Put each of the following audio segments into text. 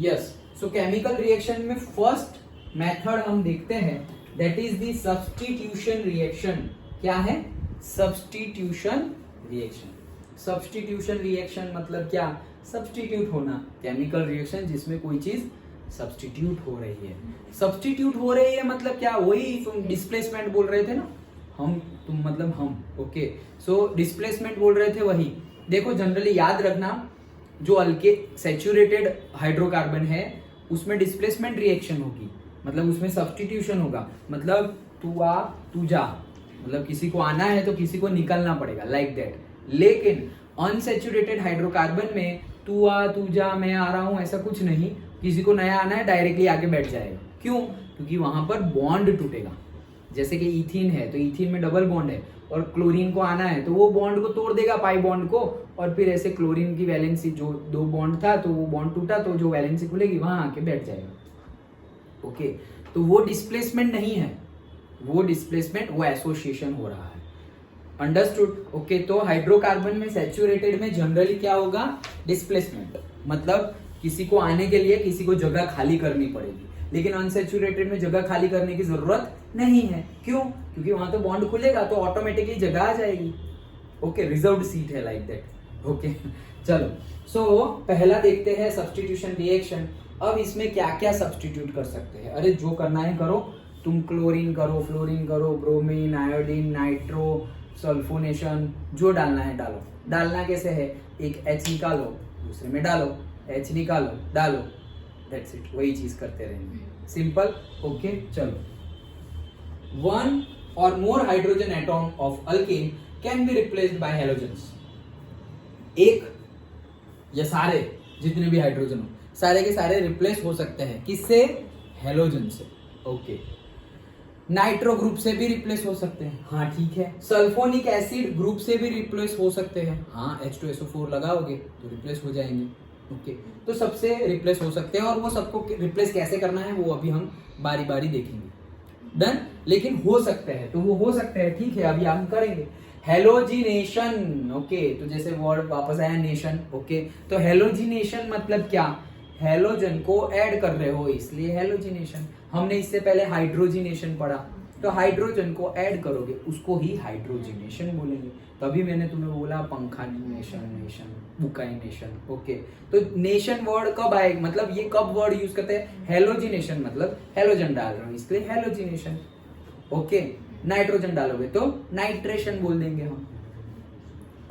Yes, सो chemical reaction में first method हम देखते हैं, that is the substitution reaction. क्या है? Substitution reaction. सब्स्टिट्यूशन रिएक्शन मतलब क्या? सब्स्टिट्यूट होना। केमिकल रिएक्शन जिसमें कोई चीज सब्स्टिट्यूट हो रही है। सब्स्टिट्यूट हो रही है मतलब क्या? वही तुम डिस्प्लेसमेंट बोल रहे थे ना, तुम मतलब हम, ओके। सो डिस्प्लेसमेंट बोल रहे थे, वही। देखो जनरली याद रखना, जो अल्के सैचुरेटेड हाइड्रोकार्बन है उसमें डिस्प्लेसमेंट रिएक्शन होगी, मतलब उसमें सब्स्टिट्यूशन होगा। मतलब तू आ तू जा, मतलब किसी को आना है तो किसी को निकलना पड़ेगा, लाइक दैट। लेकिन अनसैचुरेटेड हाइड्रोकार्बन में तू आ तू जा, मैं आ रहा हूं, ऐसा कुछ नहीं। किसी को नया आना है डायरेक्टली आके बैठ जाएगा। क्यों? क्योंकि वहां पर बॉन्ड टूटेगा। जैसे कि इथीन है तो इथीन में डबल बॉन्ड है, और क्लोरीन को आना है तो वो बॉन्ड को तोड़ देगा, पाई बॉन्ड को, और फिर ऐसे क्लोरीन की वैलेंसी, जो दो बॉन्ड था तो वो बॉन्ड टूटा तो जो वैलेंसी खुलेगी वहां आके बैठ जाएगा। ओके, तो वो डिस्प्लेसमेंट नहीं है, वो डिस्प्लेसमेंट, वो एसोसिएशन हो रहा है। अंडरस्टूड? ओके, तो हाइड्रोकार्बन में सैचुरेटेड में जनरली क्या होगा? डिस्प्लेसमेंट, मतलब किसी को आने के लिए किसी को जगह खाली करनी पड़ेगी। लेकिन अनसैचुरेटेड में जगह खाली करने की जरूरत नहीं है। क्यों? क्योंकि वहां तो बॉन्ड खुलेगा तो ऑटोमेटिकली जगह आ जाएगी। ओके, रिजर्व्ड सीट है, लाइक दैट। ओके, चलो। सो पहला देखते हैं सब्स्टिट्यूशन रिएक्शन। अब इसमें क्या क्या सब्स्टिट्यूट कर सकते हैं? अरे जो करना है करो, तुम क्लोरीन करो, फ्लोरीन करो, ब्रोमीन, आयोडीन, नाइट्रो, सल्फोनेशन, जो डालना है डालो। डालना कैसे है? एक H निकालो, दूसरे में डालो, H निकालो, डालो, दैट्स इट। वही चीज करते रहेंगे, सिंपल। ओके, चलो। वन और more hydrogen atom of alkane can be replaced by halogens. एक या सारे, जितने भी हाइड्रोजन हो, सारे के सारे रिप्लेस हो सकते हैं। किससे? हैलोजन से। ओके, नाइट्रो ग्रुप से भी रिप्लेस हो सकते हैं। हाँ ठीक है। सल्फोनिक एसिड ग्रुप से भी रिप्लेस हो सकते हैं। हाँ, H2SO4 लगाओगे तो रिप्लेस हो जाएंगे। ओके, तो सबसे रिप्लेस हो सकते हैं, और वो सबको रिप्लेस कैसे करना है वो अभी हम बारी बारी देखेंगे। डन? लेकिन हो सकते हैं, तो वो हो सकते हैं, ठीक है, अभी हम करेंगे। हेलोजिनेशन। ओके, तो जैसे वर्ड वापस आया नेशन। ओके, तो हेलोजिनेशन मतलब क्या? हेलोजन को ऐड कर रहे हो, इसलिए हेलोजिनेशन। हमने इससे पहले हाइड्रोजिनेशन पढ़ा, तो हाइड्रोजन को ऐड करोगे उसको ही हाइड्रोजिनेशन बोलेंगे। तभी मैंने तुम्हें बोला पंखानेशन, नेशन, बुकाइनेशन। ओके, तो नेशन वर्ड कब आएगा, मतलब ये कब वर्ड यूज करते हैं? हेलोजिनेशन, मतलब हेलोजन डाल रहे हो इसलिए हेलोजिनेशन। ओके, नाइट्रोजन डालोगे तो नाइट्रेशन बोल देंगे हम।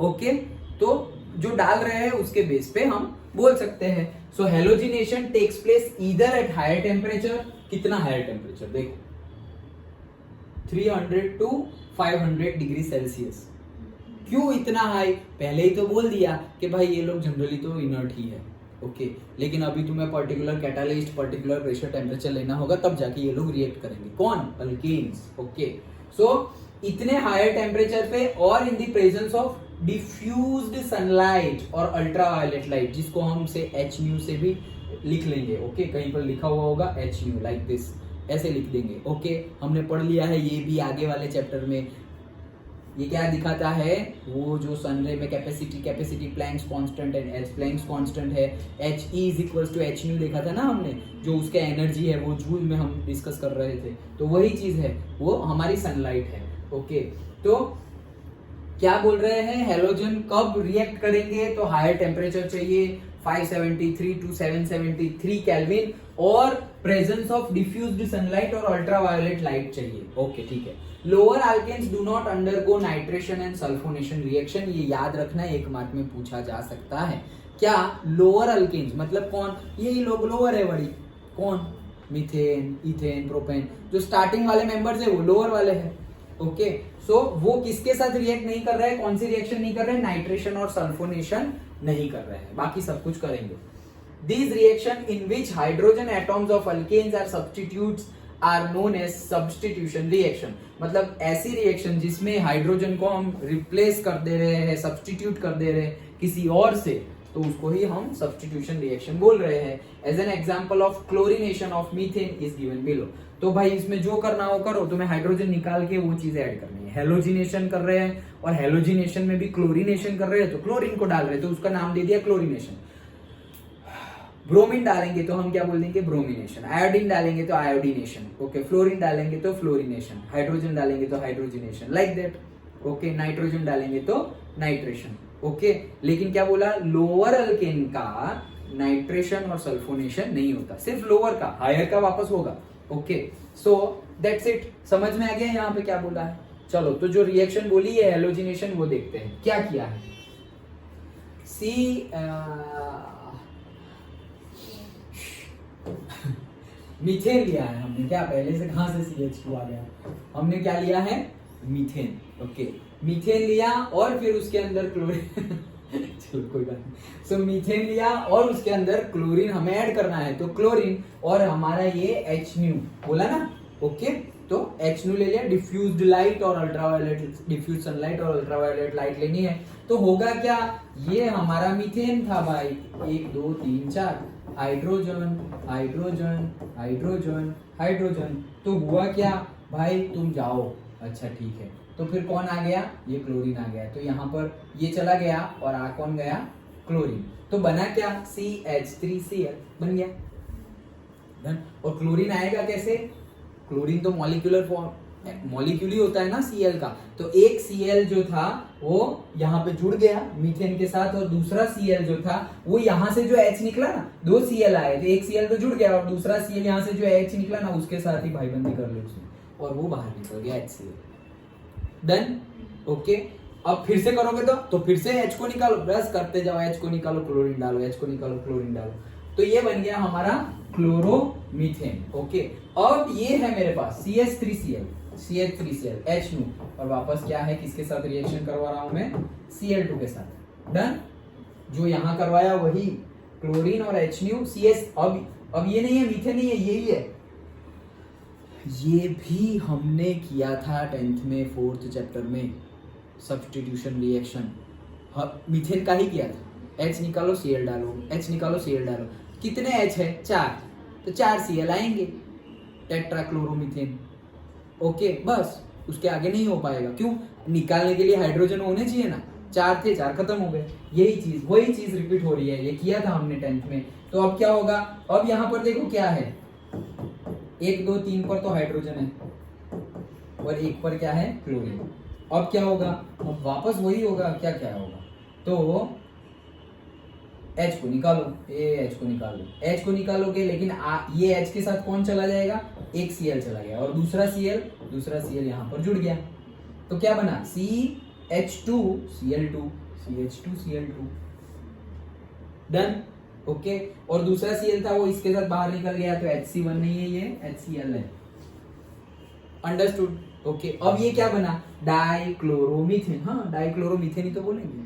ओके, तो जो डाल रहे हैं उसके बेस पे हम बोल सकते हैं। So halogenation takes place either at higher temperature. कितना हायर टेम्परेचर? देखो 300 टू 500 डिग्री सेल्सियस। क्यों इतना हाई? पहले ही तो बोल दिया कि भाई ये लोग जनरली तो इनर्ट ही है। ओके, लेकिन अभी तुम्हें particular catalyst, particular pressure temperature लेना होगा, तब जाके ये लोग रिएक्ट करेंगे। कौन? अल्केन्स। ओके, सो इतने हायर टेम्परेचर पे और इन the presence of diffused sunlight और अल्ट्रावायलेट लाइट, जिसको हम से HNu से भी लिख लेंगे। ओके, कहीं पर लिखा हुआ होगा HNu, लाइक दिस, ऐसे लिख देंगे। ओके, हमने पढ़ लिया है ये भी आगे वाले चैप्टर में। ये क्या दिखाता है? वो जो सनरे में capacity Planck's constant and H Planck's constant है, He is equals to HNu देखा था ना हमने, जो उसके एनर्जी है वो जूल में हम डिस्कस कर रहे थे। तो वही चीज है, वो हमारी सनलाइट है। ओके, तो क्या बोल रहे हैं? हेलोजन कब रिएक्ट करेंगे? तो हायर टेम्परेचर चाहिए, 573 टू 773 केल्विन, और प्रेजेंस ऑफ डिफ्यूज्ड सनलाइट और अल्ट्रावायलेट लाइट चाहिए। ओके, ठीक है। Lower alkanes do not undergo nitration and sulphonation reaction. ये याद रखना, एक मार्क में पूछा जा सकता है। क्या लोअर अल्केन्स मतलब कौन? यही लोग लोअर है बड़ी। कौन? मीथेन, इथेन, प्रोपेन, जो स्टार्टिंग वाले मेंबर्स है वो लोअर वाले हैं। ओके, सो वो किसके साथ रिएक्ट नहीं कर रहे हैं? कौन सी रिएक्शन नहीं कर रहे हैं? नाइट्रेशन और सल्फोनेशन नहीं कर रहे हैं, बाकी सब कुछ करेंगे। These reaction in which hydrogen atoms of alkanes are substitutes are known as substitution reaction। मतलब ऐसी रिएक्शन जिसमें हाइड्रोजन को हम रिप्लेस कर दे रहे हैं, सब्सटीट्यूट कर दे रहे हैं किसी और से, तो उसको ही हम सब्सटीट्यूशन रिएक्शन बोल रहे हैं। As an example of chlorination of methane is given below. तो भाई इसमें जो करना हो करो, तुम्हें हाइड्रोजन निकाल के वो चीज ऐड करनी है। हेलोजिनेशन कर रहे हैं, और हेलोजिनेशन में भी क्लोरिनेशन कर रहे हैं, तो क्लोरीन को डाल रहे हैं, तो उसका नाम दे दिया क्लोरिनेशन। ब्रोमीन डालेंगे तो हम क्या बोल देंगे, ब्रोमिनेशन। आयोडीन डालेंगे तो आयोडीनेशन, ओके। फ्लोरीन डालेंगे तो फ्लोरिनेशन। हाइड्रोजन डालेंगे तो hydrogenation, like that, okay. Nitrogen डालेंगे तो नाइट्रेशन, ओके। लेकिन क्या बोला, लोअर अल्केन का नाइट्रेशन और सल्फोनेशन नहीं होता, सिर्फ लोअर का, हायर का वापस होगा, ओके। सो दैट्स इट, समझ में आ गया यहाँ पे क्या बोला है। चलो तो जो रिएक्शन बोली है हेलोजिनेशन, वो देखते हैं क्या किया है। मीथेन लिया है हमने, क्या पहले से कहां से CH2 आ गया, हमने क्या लिया है, मीथेन, ओके। मीथेन लिया और फिर उसके अंदर क्लोरीन चलो कोई बात नहीं। सो मीथेन लिया और उसके अंदर क्लोरीन हमें ऐड करना है, तो क्लोरीन और हमारा ये HNu बोला ना, ओके। तो HNu ले लिया, डिफ्यूज्ड लाइट और अल्ट्रावायलेट, डिफ्यूज सनलाइट और अल्ट्रावायलेट लाइट लेनी है। तो होगा क्या, ये हमारा मीथेन था भाई, 1 2 3 4, हाइड्रोजन हाइड्रोजन हाइड्रोजन हाइड्रोजन। तो हुआ क्या भाई, तुम जाओ, अच्छा ठीक है। तो फिर कौन आ गया, ये क्लोरीन आ गया। तो यहाँ पर ये चला गया और आ कौन गया, क्लोरीन। तो बना क्या, CH3Cl बन गया। डन। और क्लोरीन आएगा कैसे, क्लोरीन तो मॉलिक्यूलर फॉर्म, मॉलिक्यूल ही होता है ना Cl का। तो एक Cl जो था वो यहाँ पे जुड़ गया मीथेन के साथ, और दूसरा Cl जो था वो यहाँ से जो H निकला ना, 2 Cl आए तो एक Cl तो जुड़ गया और दूसरा Cl यहाँ से जो H निकला ना, उसके साथ ही भाईबंदी कर ली उसने और वो बाहर निकल गया HCl। Done, okay. अब फिर से करोगे तो फिर से H को निकालो, ब्रश करते जाओ, H को निकालो क्लोरीन डालो, H को निकालो क्लोरीन डालो। तो ये बन गया हमारा क्लोरोमीथेन, ओके। अब ये है मेरे पास CH3Cl, HNu, और वापस क्या है, किसके साथ रिएक्शन करवा रहा हूं मैं, Cl2 के साथ। डन। जो यहां करवाया वही क्लोरीन और HNu, CH। अब ये नहीं है, मीथेन नहीं है, यही है। ये भी हमने किया था 10th में 4th चैप्टर में, सब्स्टिट्यूशन रिएक्शन मीथेन का ही किया था। H निकालो Cl डालो, H निकालो Cl डालो, कितने H है, 4, तो 4 Cl आएंगे, टेट्राक्लोरोमीथेन, ओके। बस उसके आगे नहीं हो पाएगा, क्यों, निकालने के लिए हाइड्रोजन होने चाहिए ना, 4 थे, 4 खत्म हो गए। यही चीज, वही चीज रिपीट हो रही है, ये किया था हमने 10th में। तो अब क्या होगा, अब यहाँ पर देखो क्या है, 1 2 3 पर तो हाइड्रोजन है और 1 पर क्या है, क्लोरीन। अब क्या होगा, अब वापस वही होगा, क्या क्या होगा, तो H को निकालो, H को निकालो, H को निकालोगे, लेकिन ये H के साथ कौन चला जाएगा, एक Cl चला गया और दूसरा Cl यहाँ पर जुड़ गया। तो क्या बना, CH2Cl2, CH2Cl2। Done, okay. और दूसरा Cl था वो इसके साथ बाहर निकल गया, तो HC1 नहीं है, ये HCl है। Understood, okay. अब ये क्या बना, डाइक्लोरोमीथेन। हाँ, डाइक्लोरोमीथेन ही तो बोलेंगे,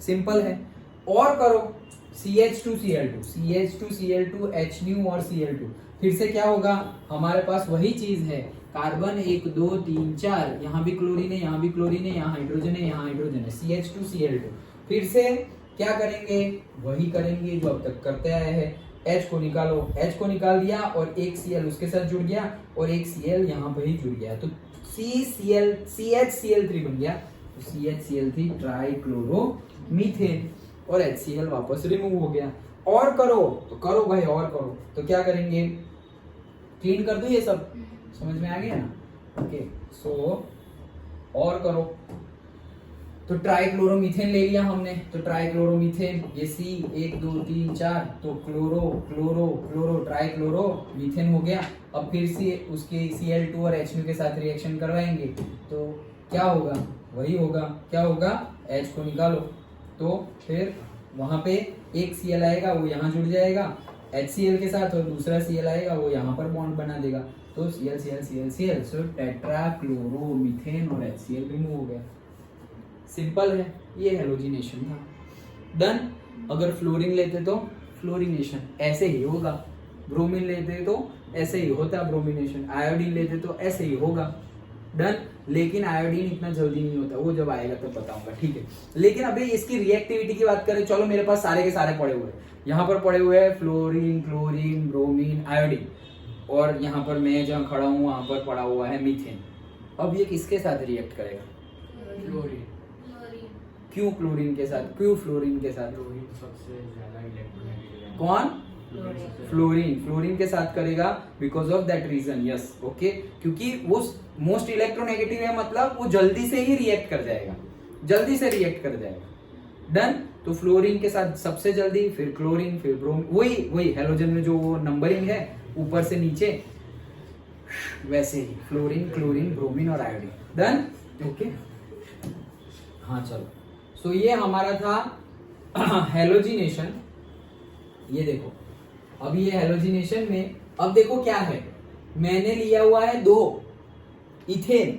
सिंपल है। और करो CH2Cl2, CH2Cl2, HNu और Cl2। फिर से क्या होगा, हमारे पास वही चीज है, कार्बन 1 2 3 4, यहाँ भी क्लोरीन है, यहाँ भी क्लोरीन है, यहाँ हाइड्रोजन है, यहाँ हाइड्रोजन है, CH2Cl2। फिर से क्या करेंगे, वही करेंगे जो अब तक करते आए हैं। H को निकालो, H को निकाल दिया और एक Cl उसके साथ जुड़ गया और एक Cl यहाँ पर ही जुड़ गया, तो CHCl3 बन गया। तो CHCl3 ट्राइक्लोरोमीथेन और HCl वापस रिमूव हो गया। और करो तो करो भाई, और करो तो क्या करेंगे, क्लीन कर दो ये सब, समझ में आ गया ना, ओके। सो और करो, तो ट्राइक्लोरोमीथेन ले लिया हमने, तो ट्राइक्लोरोमीथेन ये C 1 2 3 4, तो क्लोरो क्लोरो क्लोरो ट्राइक्लोरोमीथेन हो गया। अब फिर से उसके Cl2 और HNu के साथ रिएक्शन करवाएंगे, तो क्या होगा, वही होगा, क्या होगा, H को निकालो, तो फिर वहां पे एक Cl आएगा, वो यहाँ जुड़ जाएगा HCl के साथ, और दूसरा Cl आएगा, वो यहाँ पर बॉन्ड बना देगा, तो Cl Cl Cl Cl, सो टेट्राक्लोरोमीथेन और HCl रिमूव हो गया। सिंपल है, ये हेलोजिनेशन था। डन। अगर फ्लोरीन लेते तो फ्लोरिनेशन ऐसे ही होगा, ब्रोमीन लेते तो ऐसे ही होता ब्रोमिनेशन, आयोडीन लेते तो ऐसे ही होगा। डन। लेकिन आयोडीन इतना जल्दी नहीं होता, वो जब आएगा तब बताऊंगा, ठीक है। लेकिन अभी इसकी रिएक्टिविटी की बात करें, चलो मेरे पास सारे के सारे पड़े हुए हैं, यहाँ पर पड़े हुए हैं फ्लोरीन, क्लोरीन, ब्रोमीन, आयोडीन, और यहाँ पर मैं जहाँ खड़ा हूँ वहां पर पड़ा हुआ है मीथेन। अब ये किसके साथ रिएक्ट करेगा, क्लोरीन। क्यों क्लोरीन के साथ, क्यों फ्लोरीन के साथ, क्लोरीन सबसे ज्यादा इलेक्ट्रोनेगेटिव है। कौन, फ्लोरीन के साथ करेगा because of that reason. Yes, okay, क्योंकि वो मोस्ट इलेक्ट्रोनेगेटिव है, मतलब वो जल्दी से ही रिएक्ट कर जाएगा, डन। तो फ्लोरीन के साथ सबसे जल्दी, फिर क्लोरीन, फिर ब्रोमीन, वही हेलोजन में जो नंबरिंग है ऊपर से नीचे, वैसे ही फ्लोरीन, क्लोरीन, ब्रोमीन और आयोडीन, डन, ओके। हाँ चलो, सो ये हमारा था हेलोजिनेशन। ये देखो, अब ये हेलोजिनेशन में अब देखो क्या है, मैंने लिया हुआ है 2 इथेन,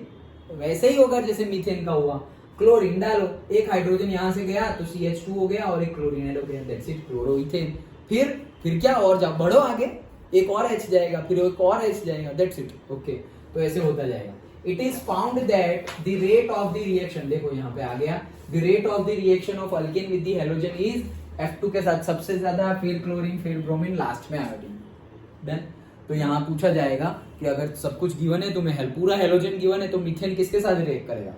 वैसे ही होगा जैसे मीथेन का हुआ। क्लोरीन डालो, एक हाइड्रोजन यहां से गया तो CH2 हो गया और एक क्लोरीन ऐड हो गया, दैट्स इट, क्लोरोइथेन। फिर क्या, और जा बढ़ो आगे, एक और H जाएगा, फिर एक और H जाएगा, दैट्स इट, ओके। तो ऐसे होता जाएगा। It is found that the rate of the reaction, देखो यहाँ पे आ गया, the rate of the reaction of alkane with the halogen is F2 के साथ सबसे ज्यादा, फिर क्लोरीन, फिर ब्रोमीन, लास्ट में आयोडीन, डन। तो यहाँ पूछा जाएगा कि अगर सब कुछ गिवन है, तुम्हें पूरा हेलोजन गिवन है, तो मीथेन किसके साथ रिएक्ट करेगा,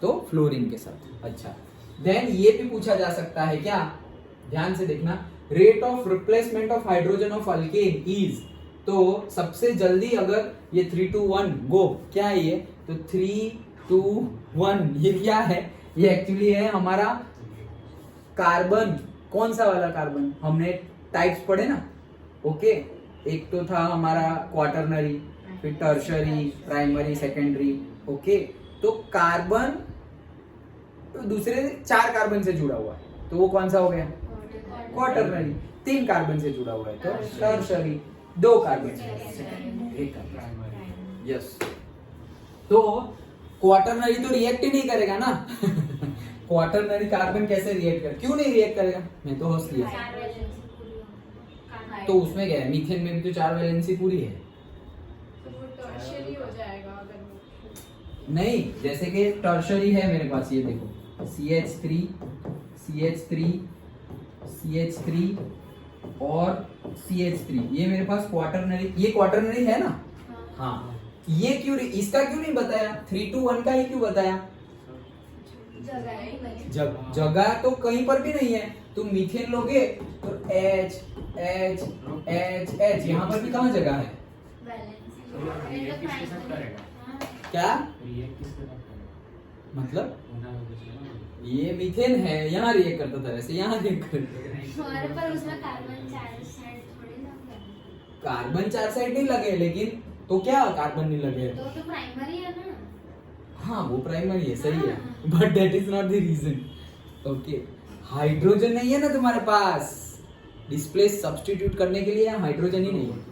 तो फ्लोरीन के साथ। अच्छा, देन ये भी पूछा जा सकता है क्या, ध्यान से देखना, rate of replacement of hydrogen of alkane is, तो सबसे जल्दी अगर ये 3 to 1 गो, क्या है ये, तो 3 to 1, ये क्या है, ये एक्चुअली है हमारा कार्बन। कौन सा वाला कार्बन, हमने टाइप्स पढ़े ना, ओके। एक तो था हमारा क्वाटरनरी, फिर टर्शरी, प्राइमरी, सेकेंडरी, ओके। तो कार्बन तो दूसरे 4 कार्बन से जुड़ा हुआ है, तो वो कौन सा हो गया, क्वाटरनरी। 3 कार्बन से जुड़ा हुआ है तो टर्शरी, 2 कार्बन से, 1 कार्बन, यस। तो क्वाटरनरी तो रिएक्ट ही नहीं करेगा ना क्वाटरनरी कार्बन कैसे रिएक्ट करे, क्यों नहीं रिएक्ट करेगा, मैं तो हंस लिया। तो उसमें क्या है, मीथेन में भी तो 4 वैलेंसी पूरी है, नहीं, जैसे कि टर्शरी है मेरे पास, ये देखो CH3 CH3 CH3 और CH3, ये मेरे पास क्वाटरनरी, ये क्वाटरनरी है ना। हाँ, ये क्यों, इसका क्यों नहीं बताया, 3 to 1 का ही क्यों बताया, जगह तो कहीं पर भी नहीं है। तुम मीथेन लोगे तो H H H H, यहाँ पर भी कहाँ जगह है, क्या मतलब, ये मीथेन है, यहाँ रिएक्ट करता था, वैसे यहाँ रिएक्ट करता, पर उसमें कार्बन 4 साइड थोड़ी ना लगे, कार्बन 4 साइड नहीं लगे, लेकिन तो क्या कार्बन नहीं लगे, तो प्राइमरी है ना। हाँ वो प्राइमरी है, सही है, but that is not the reason, okay. Hydrogen नहीं है ना तुम्हारे पास, डिस्प्लेस सब्स्टिट्यूट करने के लिए हाइड्रोजन ही नहीं है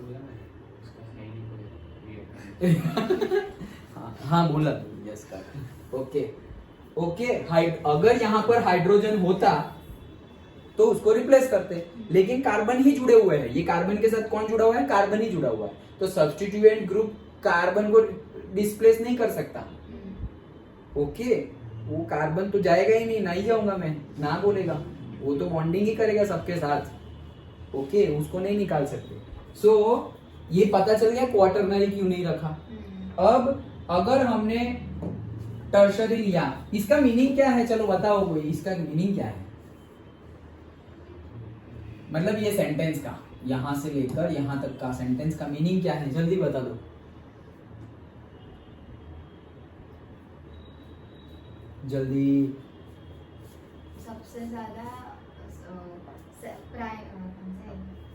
हाँ बोला तू, यस का, ओके ओके। अगर यहाँ पर हाइड्रोजन होता तो उसको रिप्लेस करते, लेकिन कार्बन ही जुड़े हुए हैं, ये कार्बन के साथ कौन जुड़ा हुआ है, कार्बन ही जुड़ा हुआ है, तो सब्स्टिट्यूएंट ग्रुप कार्बन को डिस्प्लेस नहीं कर सकता, ओके। वो कार्बन तो जाएगा ही नहीं जाऊंगा मैं, ना बोलेगा, वो तो बॉन्डिंग ही करेगा सबके साथ, ओके, उसको नहीं निकाल सकते। सो ये पता चल गया क्वाटरनरी क्यों नहीं रखा। अब अगर हमने टर्शरी लिया, इसका मीनिंग क्या है, चलो बताओ कोई, इसका मीनिंग क्या है, मतलब ये सेंटेंस का, यहां से लेकर यहां तक का सेंटेंस का मीनिंग क्या है, जल्दी बता दो, जल्दी। सबसे ज्यादा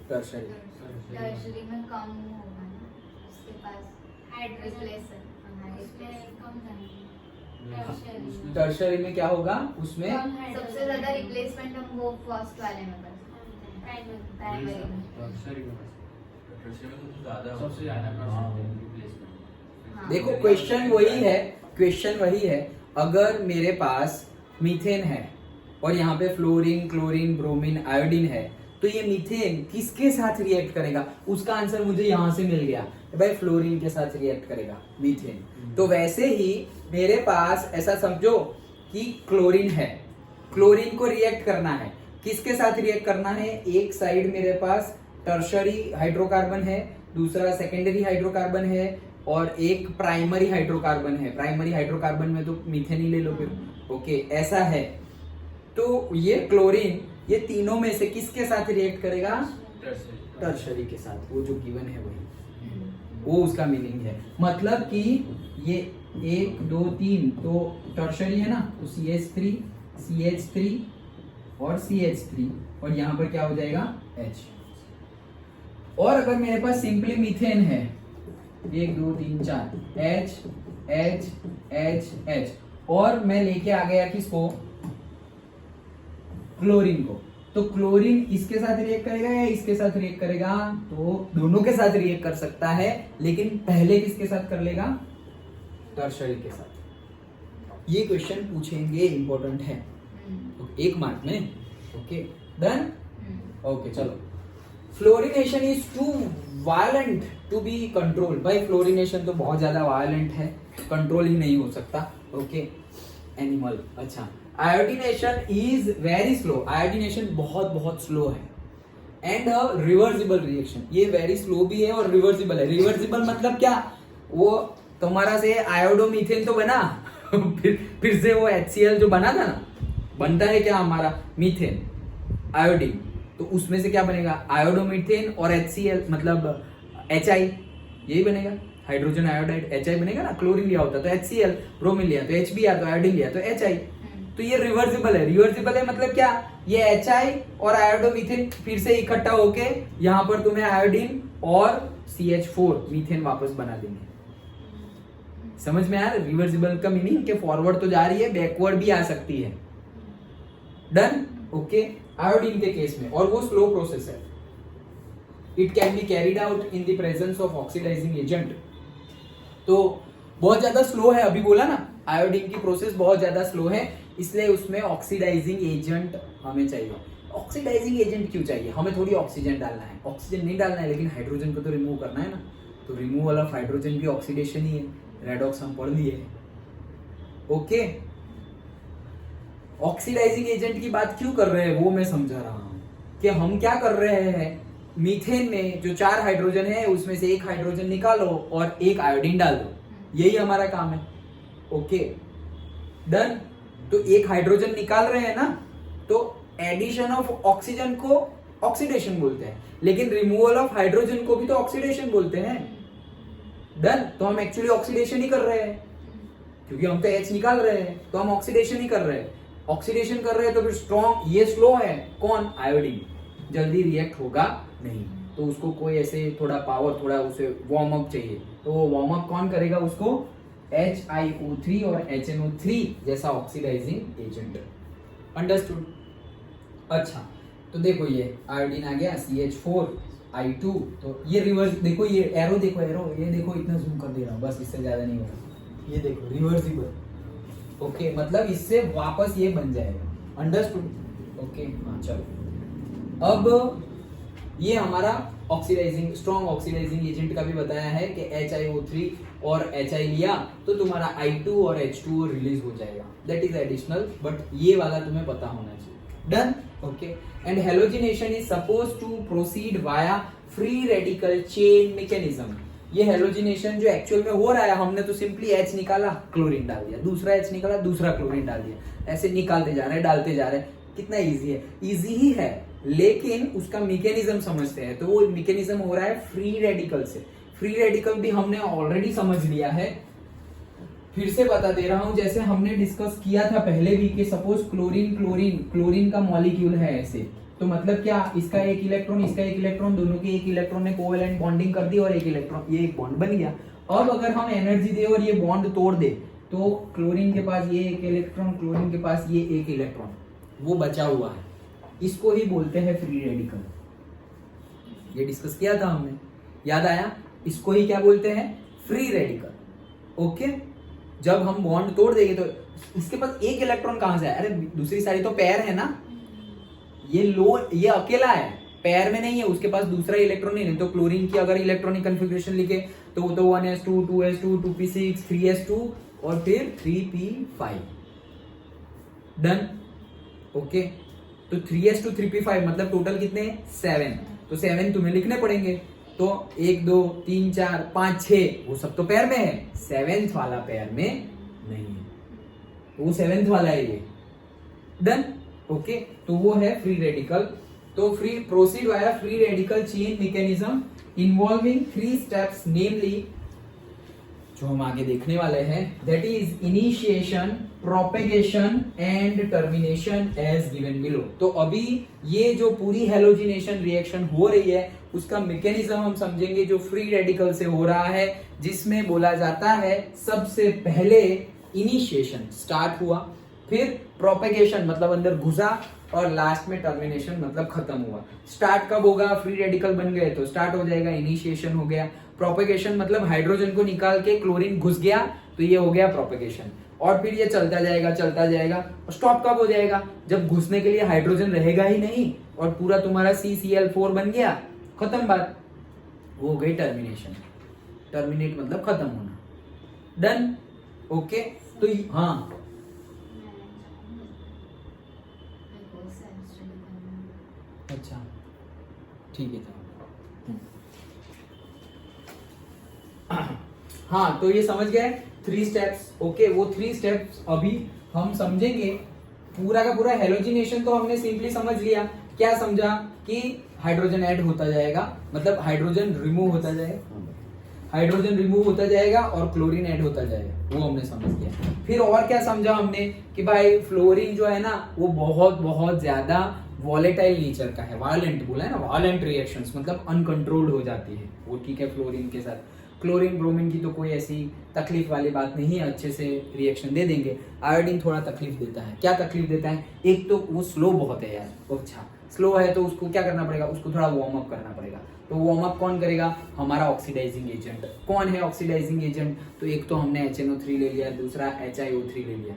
टर्शरी में कम होगा ना, उसके पास हाइड्रोजन कम जाएंगे, टर्शरी में क्या होगा, उसमें सबसे ज्यादा रिप्लेसमेंट हम वो फर्स्ट वाले में करते हैं, प्राइमरी में सबसे ज्यादा रिप्लेसमेंट। देखो क्वेश्चन वही है, अगर मेरे पास मीथेन है और यहाँ पे फ्लोरीन, क्लोरीन, ब्रोमीन, आयोडीन है, तो ये मीथेन किसके साथ रिएक्ट करेगा, उसका आंसर मुझे यहाँ से मिल गया, भाई फ्लोरीन के साथ रिएक्ट करेगा मीथेन। तो वैसे ही मेरे पास ऐसा समझो कि क्लोरीन है, क्लोरीन को रिएक्ट करना है, किसके साथ रिएक्ट करना है, एक साइड मेरे पास टर्शरी हाइड्रोकार्बन है, दूसरा सेकेंडरी हाइड्रोकार्बन है, और एक प्राइमरी हाइड्रोकार्बन है। प्राइमरी हाइड्रोकार्बन में तो मीथेन ही ले लो फिर, ओके, ऐसा है। तो ये क्लोरीन, ये तीनों में से किसके साथ रिएक्ट करेगा, टर्शरी के साथ, वो जो गिवन है वही, वो उसका मीनिंग है। मतलब कि ये 1 2 3 तो टर्शरी है ना, तो CH3 CH3 और CH3, और यहाँ पर क्या हो जाएगा H। और अगर मेरे पास सिंपली मीथेन है 1 2 3 4 H H H H, और मैं लेके आ गया किसको, क्लोरीन को, तो क्लोरीन इसके साथ रिएक्ट करेगा या इसके साथ रिएक्ट करेगा, तो दोनों के साथ रिएक्ट कर सकता है, लेकिन पहले किसके साथ कर लेगा, टर्शरी के साथ। ये क्वेश्चन पूछेंगे, इंपॉर्टेंट है, एक मार्क में। ओके डन, ओके चलो। Fluorination is too violent to be control. भाई फ्लोरिनेशन तो बहुत ज्यादा वायलेंट है, कंट्रोल ही नहीं हो सकता। ओके एनिमल, अच्छा। Iodination is very slow, iodination बहुत बहुत स्लो है। एंड अ रिवर्सिबल रिएक्शन, ये वेरी स्लो भी है और रिवर्सिबल है। रिवर्सिबल मतलब क्या, वो तुम्हारा से आयोडोमीथेन तो बना फिर से वो HCl जो बना था ना, बनता है क्या हमारा मीथेन, आयोडीन, तो उसमें से क्या बनेगा, आयोडोमीथेन और HCl मतलब HI, यही बनेगा, हाइड्रोजन आयोडाइड HI बनेगा ना। क्लोरीन लिया होता तो HCl, ब्रोमीन लिया तो HBr, तो आयोडीन लिया तो HI। तो ये रिवर्सिबल है। रिवर्सिबल है मतलब क्या, ये HI और आयोडोमीथेन फिर से इकट्ठा होके यहाँ पर तुम्हें आयोडीन और CH4 मीथेन वापस बना देंगे। समझ में आया रिवर्सिबल का मीनिंग, के फॉरवर्ड तो जा रही है, बैकवर्ड भी आ सकती है। Done, okay. आयोडीन के केस में, और वो स्लो प्रोसेस है, it can be carried out in the presence of oxidising agent. तो बहुत ज्यादा स्लो है, अभी बोला ना, आयोडीन की प्रोसेस बहुत ज्यादा स्लो है, इसलिए उसमें ऑक्सीडाइजिंग एजेंट हमें चाहिए। ऑक्सीडाइजिंग एजेंट क्यों चाहिए, हमें थोड़ी ऑक्सीजन डालना है, ऑक्सीजन नहीं डालना है, लेकिन हाइड्रोजन को तो रिमूव करना है ना, तो रिमूवल ऑफ हाइड्रोजन भी ऑक्सीडेशन ही है, रेडॉक्स हम पढ़ लिए। ओके, ऑक्सीडाइजिंग एजेंट की बात क्यों कर रहे हैं वो मैं समझा रहा हूं, कि हम क्या कर रहे हैं, मीथेन में जो 4 हाइड्रोजन है उसमें से 1 हाइड्रोजन निकालो और 1 आयोडीन डाल दो, यही हमारा काम है। ओके डन, तो 1 हाइड्रोजन निकाल रहे हैं ना, तो एडिशन ऑफ ऑक्सीजन को ऑक्सीडेशन बोलते हैं, लेकिन रिमूवल ऑफ हाइड्रोजन को भी तो ऑक्सीडेशन बोलते हैं। डन, तो हम एक्चुअली ऑक्सीडेशन ही कर रहे हैं, क्योंकि हम तो H निकाल रहे हैं, तो हम ऑक्सीडेशन ही कर रहे हैं। ऑक्सीडेशन कर रहे हैं तो फिर स्ट्रॉन्ग, ये स्लो है, कौन, आयोडीन, जल्दी रिएक्ट होगा नहीं, तो उसको कोई ऐसे थोड़ा पावर, थोड़ा उसे वार्म अप चाहिए, तो वो वार्म अप कौन करेगा उसको, HiO3 और HNO3 जैसा ऑक्सीडाइजिंग एजेंट। अंडरस्टूड। अच्छा, तो देखो ये आयोडीन आ गया, CH4I2, तो ये रिवर्स, देखो ये एरो, देखो एरो, ये देखो, इतना जूम कर दे रहा हूँ बस, इससे ज्यादा नहीं होगा, ये देखो रिवर्सिबल। ओके मतलब इससे वापस ये बन जाएगा। अंडरस्टूड। ओके हाँ चलो, अब ये हमारा ऑक्सीडाइजिंग, स्ट्रॉन्ग ऑक्सीडाइजिंग एजेंट का भी बताया है कि HiO3 और HI लिया तो तुम्हारा I2 और H2O रिलीज हो जाएगा, दैट इज एडिशनल, बट ये वाला तुम्हें पता होना चाहिए। Done, okay. And halogenation is suppose to proceed via free radical chain mechanism. ये हेलोजिनेशन जो एक्चुअल में हो रहा है, हमने तो सिंपली H निकाला, क्लोरीन डाल दिया, दूसरा H निकाला, दूसरा क्लोरीन डाल दिया, ऐसे निकालते जा रहे हैं, डालते जा रहे हैं। कितना इजी है, इजी ही है, लेकिन उसका मैकेनिज्म समझते हैं, तो वो मैकेनिज्म हो रहा है फ्री रेडिकल से। फ्री रेडिकल भी हमने ऑलरेडी समझ लिया है, फिर से बता दे रहा हूं, जैसे हमने डिस्कस किया था पहले भी कि सपोज क्लोरीन, क्लोरीन का मॉलिक्यूल है ऐसे, तो मतलब क्या, इसका एक इलेक्ट्रॉन, इसका एक इलेक्ट्रॉन, दोनों के एक इलेक्ट्रॉन ने कोवेलेंट बॉन्डिंग कर दी और एक इलेक्ट्रॉन, ये एक बॉन्ड बन गया। अब अगर हम एनर्जी दे और ये बॉन्ड तोड़ दे, तो क्लोरीन के पास ये एक इलेक्ट्रॉन, क्लोरीन के पास ये एक इलेक्ट्रॉन, वो बचा हुआ है, इसको ही बोलते हैं फ्री रेडिकल। ये डिस्कस किया था हमने, याद आया, इसको ही क्या बोलते हैं, फ्री रेडिकल। ओके, जब हम बॉन्ड तोड़ देंगे तो इसके पास एक इलेक्ट्रॉन कहां से आया, अरे दूसरी साइड तो पैर है ना, ये अकेला है, पैर में नहीं है, उसके पास दूसरा इलेक्ट्रॉन नहीं है। तो क्लोरीन की अगर इलेक्ट्रॉनिक कन्फिग्रेशन लिखे तो वो तो 1s2 2s2 2p6 3s2 और फिर 3p5। Done, okay. तो 3s2 3p5 मतलब टोटल कितने, 7, तो 7 तुम्हें लिखने पड़ेंगे, तो 1 2 3 4 5 6 वो सब तो पैर में है, 7th वाला पैर में नहीं है, वो 7th वाला है ये। Done, okay. तो वो है फ्री रेडिकल। तो free proceed via free radical chain mechanism involving 3 steps, namely जो हम आगे देखने वाले हैं, that is initiation, propagation and termination as given below. तो अभी ये जो पूरी हेलोजिनेशन रिएक्शन हो रही है उसका मैकेनिज्म हम समझेंगे जो फ्री रेडिकल से हो रहा है, जिसमें बोला जाता है सबसे पहले इनिशिएशन स्टार्ट हुआ, फिर प्रोपेगेशन मतलब अंदर घुसा, और लास्ट में टर्मिनेशन मतलब खत्म हुआ। स्टार्ट कब होगा? फ्री रेडिकल बन गए तो स्टार्ट हो जाएगा, इनिशिएशन हो गया। प्रोपेगेशन मतलब हाइड्रोजन को निकाल के क्लोरीन घुस गया तो ये हो गया प्रोपेगेशन, और फिर ये चलता जाएगा। और स्टॉप कब हो जाएगा? जब घुसने के लिए हाइड्रोजन रहेगा ही नहीं और पूरा तुम्हारा CCl4 बन गया, खत्म बात, वो हो गई टर्मिनेशन। टर्मिनेट मतलब खत्म होना, डन। ओके, तो हाँ अच्छा ठीक है। हाँ, तो ये समझ गए 3 स्टेप्स। ओके, वो 3 स्टेप्स अभी हम समझेंगे। पूरा का पूरा हेलोजिनेशन तो हमने सिंपली समझ लिया। क्या समझा? कि हाइड्रोजन ऐड होता जाएगा, मतलब हाइड्रोजन रिमूव होता जाएगा और क्लोरीन ऐड होता जाएगा, वो हमने समझ लिया। फिर और क्या समझा हमने कि भाई फ्लोरीन जो है ना वो बहुत बहुत ज्यादा वॉलेटाइल नेचर का है, वायलेंट बोला है ना, वायलेंट रिएक्शंस मतलब अनकंट्रोल्ड हो जाती है वो, ठीक है। फ्लोरीन के साथ क्लोरीन ब्रोमीन की तो कोई ऐसी तकलीफ वाली बात नहीं है, अच्छे से रिएक्शन दे देंगे। आयोडीन थोड़ा तकलीफ देता है। क्या तकलीफ देता है? एक तो वो स्लो बहुत है यार, अच्छा स्लो है तो उसको क्या करना पड़ेगा? उसको थोड़ा वार्म अप करना पड़ेगा। तो वार्म अप कौन करेगा? हमारा ऑक्सीडाइजिंग एजेंट। कौन है ऑक्सीडाइजिंग एजेंट? तो एक तो हमने HNO3 ले लिया, दूसरा HiO3 ले लिया,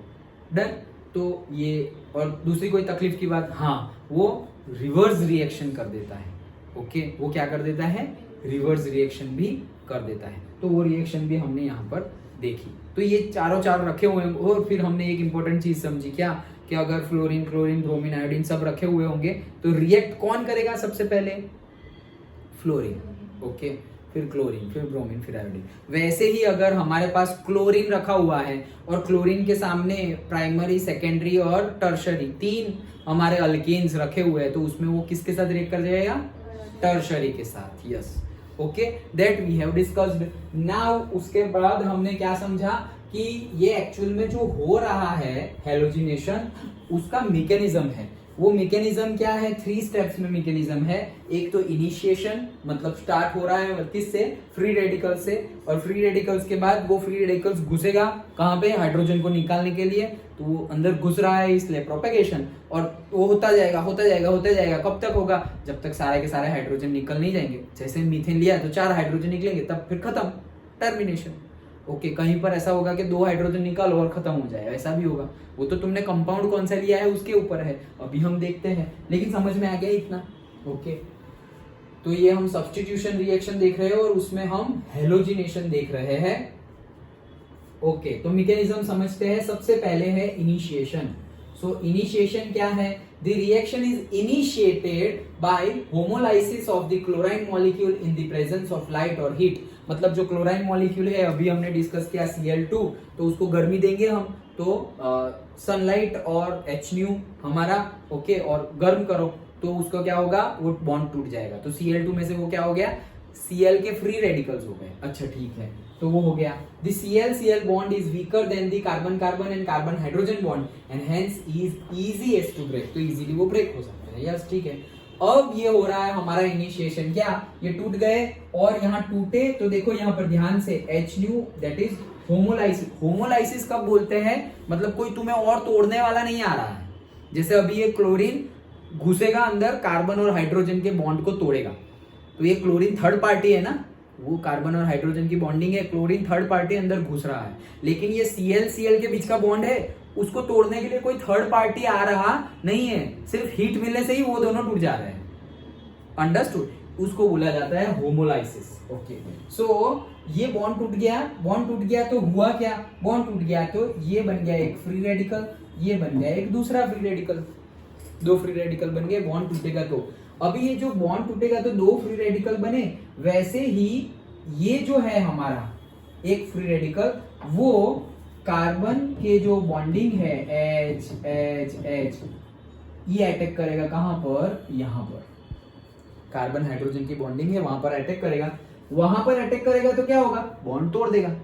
डन। तो ये, और दूसरी कोई तकलीफ की बात? हाँ, वो रिवर्स रिएक्शन कर देता है। ओके, वो क्या कर देता है? रिवर्स रिएक्शन भी कर देता है। तो वो रिएक्शन भी हमने यहाँ पर देखी। तो ये चारों रखे हुए हैं। और फिर हमने एक इंपॉर्टेंट चीज समझी, क्या कि अगर फ्लोरीन, क्लोरीन, ब्रोमीन, आयोडीन सब रखे हुए होंगे तो रिएक्ट कौन करेगा सबसे पहले? फ्लोरीन। ओके, फिर क्लोरीन, फिर ब्रोमीन, फिर आयोडीन। वैसे ही अगर हमारे पास क्लोरीन रखा हुआ है और क्लोरीन के सामने प्राइमरी, सेकेंडरी और टर्शरी 3 हमारे अल्केन्स रखे हुए हैं, तो उसमें वो किसके साथ रिएक्ट कर जाएगा? टर्शरी के साथ। Yes, okay, that we have discussed. Now उसके बाद हमने क्या समझा कि ये एक्चुअल में जो हो रहा है हेलोजिनेशन, उसका मैकेनिज्म है। वो मैकेनिज्म क्या है? 3 स्टेप्स में मैकेनिज्म है। एक तो इनिशिएशन मतलब स्टार्ट हो रहा है किससे? फ्री रेडिकल से, और फ्री रेडिकल्स के बाद वो फ्री रेडिकल्स घुसेगा कहाँ पे? हाइड्रोजन को निकालने के लिए, तो वो अंदर घुस रहा है इसलिए प्रोपेगेशन, और वो होता जाएगा। कब तक होगा? जब तक सारे के सारे हाइड्रोजन निकल नहीं जाएंगे। जैसे मीथेन लिया तो 4 हाइड्रोजन निकलेंगे, तब फिर खत्म, टर्मिनेशन। ओके, कहीं पर ऐसा होगा कि 2 हाइड्रोजन निकालो और खत्म हो जाए, ऐसा भी होगा। वो तो तुमने कंपाउंड कौन सा लिया है उसके ऊपर है, अभी हम देखते हैं, लेकिन समझ में आ गया इतना। ओके, तो ये हम सब्स्टिट्यूशन रिएक्शन देख रहे हैं और उसमें हम हेलोजिनेशन देख रहे हैं। ओके, तो मैकेनिज्म समझते हैं। सबसे पहले है इनिशिएशन। सो इनिशिएशन क्या है? The reaction is initiated by homolysis of the chlorine molecule in the presence of light और हीट। मतलब जो क्लोराइन मॉलिक्यूल है, अभी हमने डिस्कस किया Cl2, तो उसको गर्मी देंगे हम, तो सनलाइट और HNu हमारा, ओके, और गर्म करो तो उसका क्या होगा? वो बॉन्ड टूट जाएगा। तो Cl2 में से वो क्या हो गया? Cl के फ्री रेडिकल्स हो गए। अच्छा ठीक है, तो वो हो गया। The Cl-Cl bond is weaker than the carbon carbon and carbon hydrogen bond and hence is easiest to break. तो इजीली वो ब्रेक हो सकता है। यस, ठीक है। अब ये हो रहा है हमारा इनिशिएशन। क्या ये टूट गए? और यहाँ टूटे तो देखो यहाँ पर ध्यान से HNu, that is homolysis. Homolysis कब बोलते हैं? मतलब कोई तुम्हें और तोड़ने वाला नहीं आ रहा है। जैसे अभी ये क्लोरीन घुसेगा अंदर, कार्बन और हाइड्रोजन के बॉन्ड को तोड़ेगा, तो ये क्लोरीन थर्ड पार्टी है ना, वो कार्बन और हाइड्रोजन की बॉन्डिंग है, क्लोरीन थर्ड पार्टी अंदर घुस रहा है। लेकिन ये Cl-Cl के बीच का बॉन्ड है, उसको तोड़ने के लिए कोई थर्ड पार्टी आ रहा नहीं है, सिर्फ हीट मिलने से ही वो दोनों टूट जा रहे हैं। अंडरस्टूड? उसको बोला जाता है होमोलाइसिस। ओके, सो ये बॉन्ड टूट गया तो हुआ क्या? बॉन्ड टूट गया तो ये बन गया एक फ्री रेडिकल, ये बन गया एक दूसरा फ्री रेडिकल, 2 फ्री रेडिकल बन गए। बॉन्ड टूटेगा तो अभी ये जो बॉन्ड टूटेगा तो 2 फ्री रेडिकल बने, वैसे ही ये जो है हमारा एक फ्री रेडिकल, वो कार्बन के जो बॉन्डिंग है H, ये अटैक करेगा कहां पर? यहां पर। कार्बन हाइड्रोजन की बॉन्डिंग है, वहां पर अटैक करेगा। वहां पर अटैक करेगा तो क्या होगा, बॉन्ड तोड़ देगा।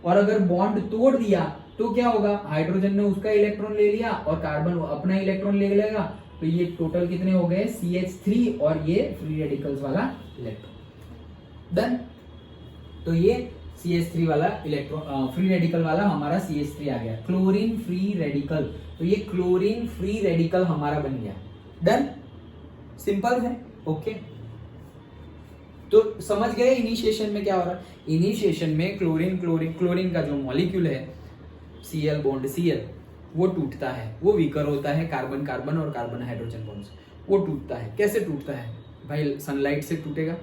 और अगर बॉन्ड तोड़ दिया तो क्या होगा, हाइड्रोजन ने उसका इलेक्ट्रॉन ले लिया और कार्बन अपना इलेक्ट्रॉन ले लेगा, तो ये टोटल कितने हो गए, CH3 और ये फ्री रेडिकल्स वाला इलेक्ट्रॉन। डन। तो ये CH3 वाला इलेक्ट्रॉन फ्री रेडिकल वाला हमारा CH3 आ गया। क्लोरीन फ्री रेडिकल, तो ये क्लोरीन फ्री रेडिकल हमारा बन गया। डन, सिंपल है। ओके, तो समझ गए इनिशिएशन में क्या हो रहा है। इनिशिएशन में क्लोरीन का जो मॉलिक्यूल है Cl बॉन्ड Cl, वो टूटता है, वो वीकर होता है कार्बन कार्बन और कार्बन हाइड्रोजन बॉन्ड से, वो टूटता है। कैसे टूटता है भाई, सनलाइट से टूटेगा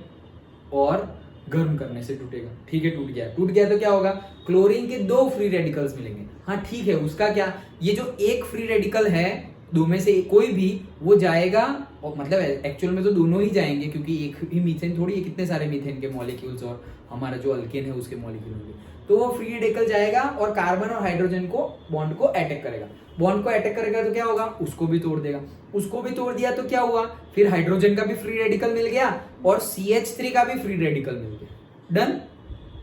और गर्म करने से टूटेगा। ठीक है, टूट गया तो क्या होगा, क्लोरीन के 2 फ्री रेडिकल्स मिलेंगे। हाँ ठीक है, उसका क्या, ये जो एक फ्री रेडिकल है, दो में से कोई भी वो जाएगा, और मतलब एक्चुअल में तो दोनों ही जाएंगे, क्योंकि एक ही मीथेन थोड़ी है, कितने सारे मीथेन के मॉलिक्यूल्स और हमारा जो अल्केन है उसके मॉलिक्यूल होंगे, तो वो फ्री रेडिकल जाएगा और कार्बन और हाइड्रोजन को बॉन्ड को अटैक करेगा। बॉन्ड को अटैक करेगा तो क्या होगा, उसको भी तोड़ देगा। उसको भी तोड़ दिया तो क्या हुआ, फिर हाइड्रोजन का भी फ्री रेडिकल मिल गया और CH3 का भी फ्री रेडिकल मिल गया। डन,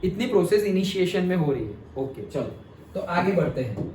इतनी प्रोसेस इनिशिएशन में हो रही है। ओके चलो, तो आगे बढ़ते हैं।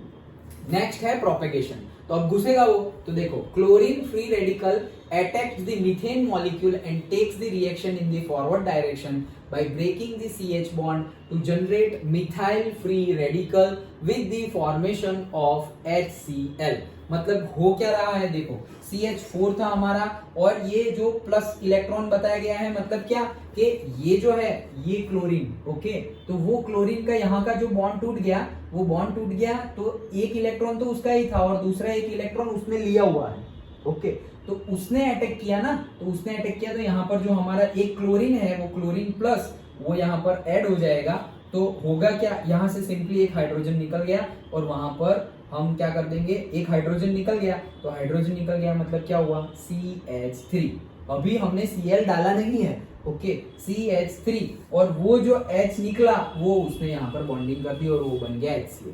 नेक्स्ट है प्रोपेगेशन। तो अब घुसेगा वो, तो देखो, chlorine free radical attacks the methane molecule and takes the reaction in the forward direction by breaking the CH bond to generate methyl free radical with the formation of HCl। मतलब हो क्या रहा है, देखो CH4 था हमारा और ये जो प्लस इलेक्ट्रॉन बताया गया है, मतलब क्या कि ये जो है ये क्लोरीन, ओके, तो वो क्लोरीन का यहाँ का जो बॉन्ड टूट गया, वो बॉन्ड टूट गया तो एक इलेक्ट्रॉन तो उसका ही था और दूसरा एक इलेक्ट्रॉन उसने लिया हुआ है। ओके, तो उसने अटैक किया ना, तो उसने अटैक किया तो यहाँ पर जो हमारा एक क्लोरीन है, वो क्लोरीन प्लस वो यहाँ पर ऐड हो जाएगा। तो होगा क्या, यहाँ से सिंपली एक हाइड्रोजन निकल गया और वहां पर हम क्या कर देंगे, एक हाइड्रोजन निकल गया, तो हाइड्रोजन निकल गया मतलब क्या हुआ, CH3। अभी हमने Cl डाला नहीं है, ओके, CH3, और वो जो H निकला वो उसने यहाँ पर बॉन्डिंग कर दी और वो बन गया HCl।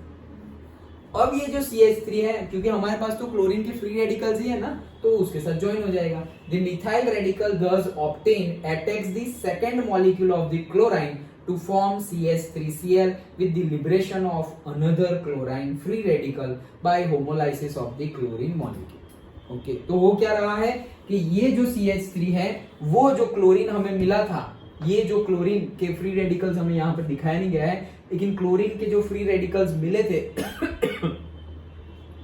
अब ये जो CH3 है, क्योंकि हमारे पास तो क्लोरीन के फ्री रेडिकल्स ही है ना, तो उसके साथ ज्वाइन हो जाएगा। The methyl radical thus obtained attacks the second molecule of the chlorine to form CH3Cl with the liberation of another chlorine free radical by homolysis of the chlorine molecule। Okay, तो वो क्या रहा है कि ये जो CH3 है, वो जो क्लोरीन हमें मिला था, ये जो क्लोरीन के फ्री रेडिकल्स हमें यहाँ पर दिखाया नहीं गया है, लेकिन क्लोरीन के जो फ्री रेडिकल्स मिले थे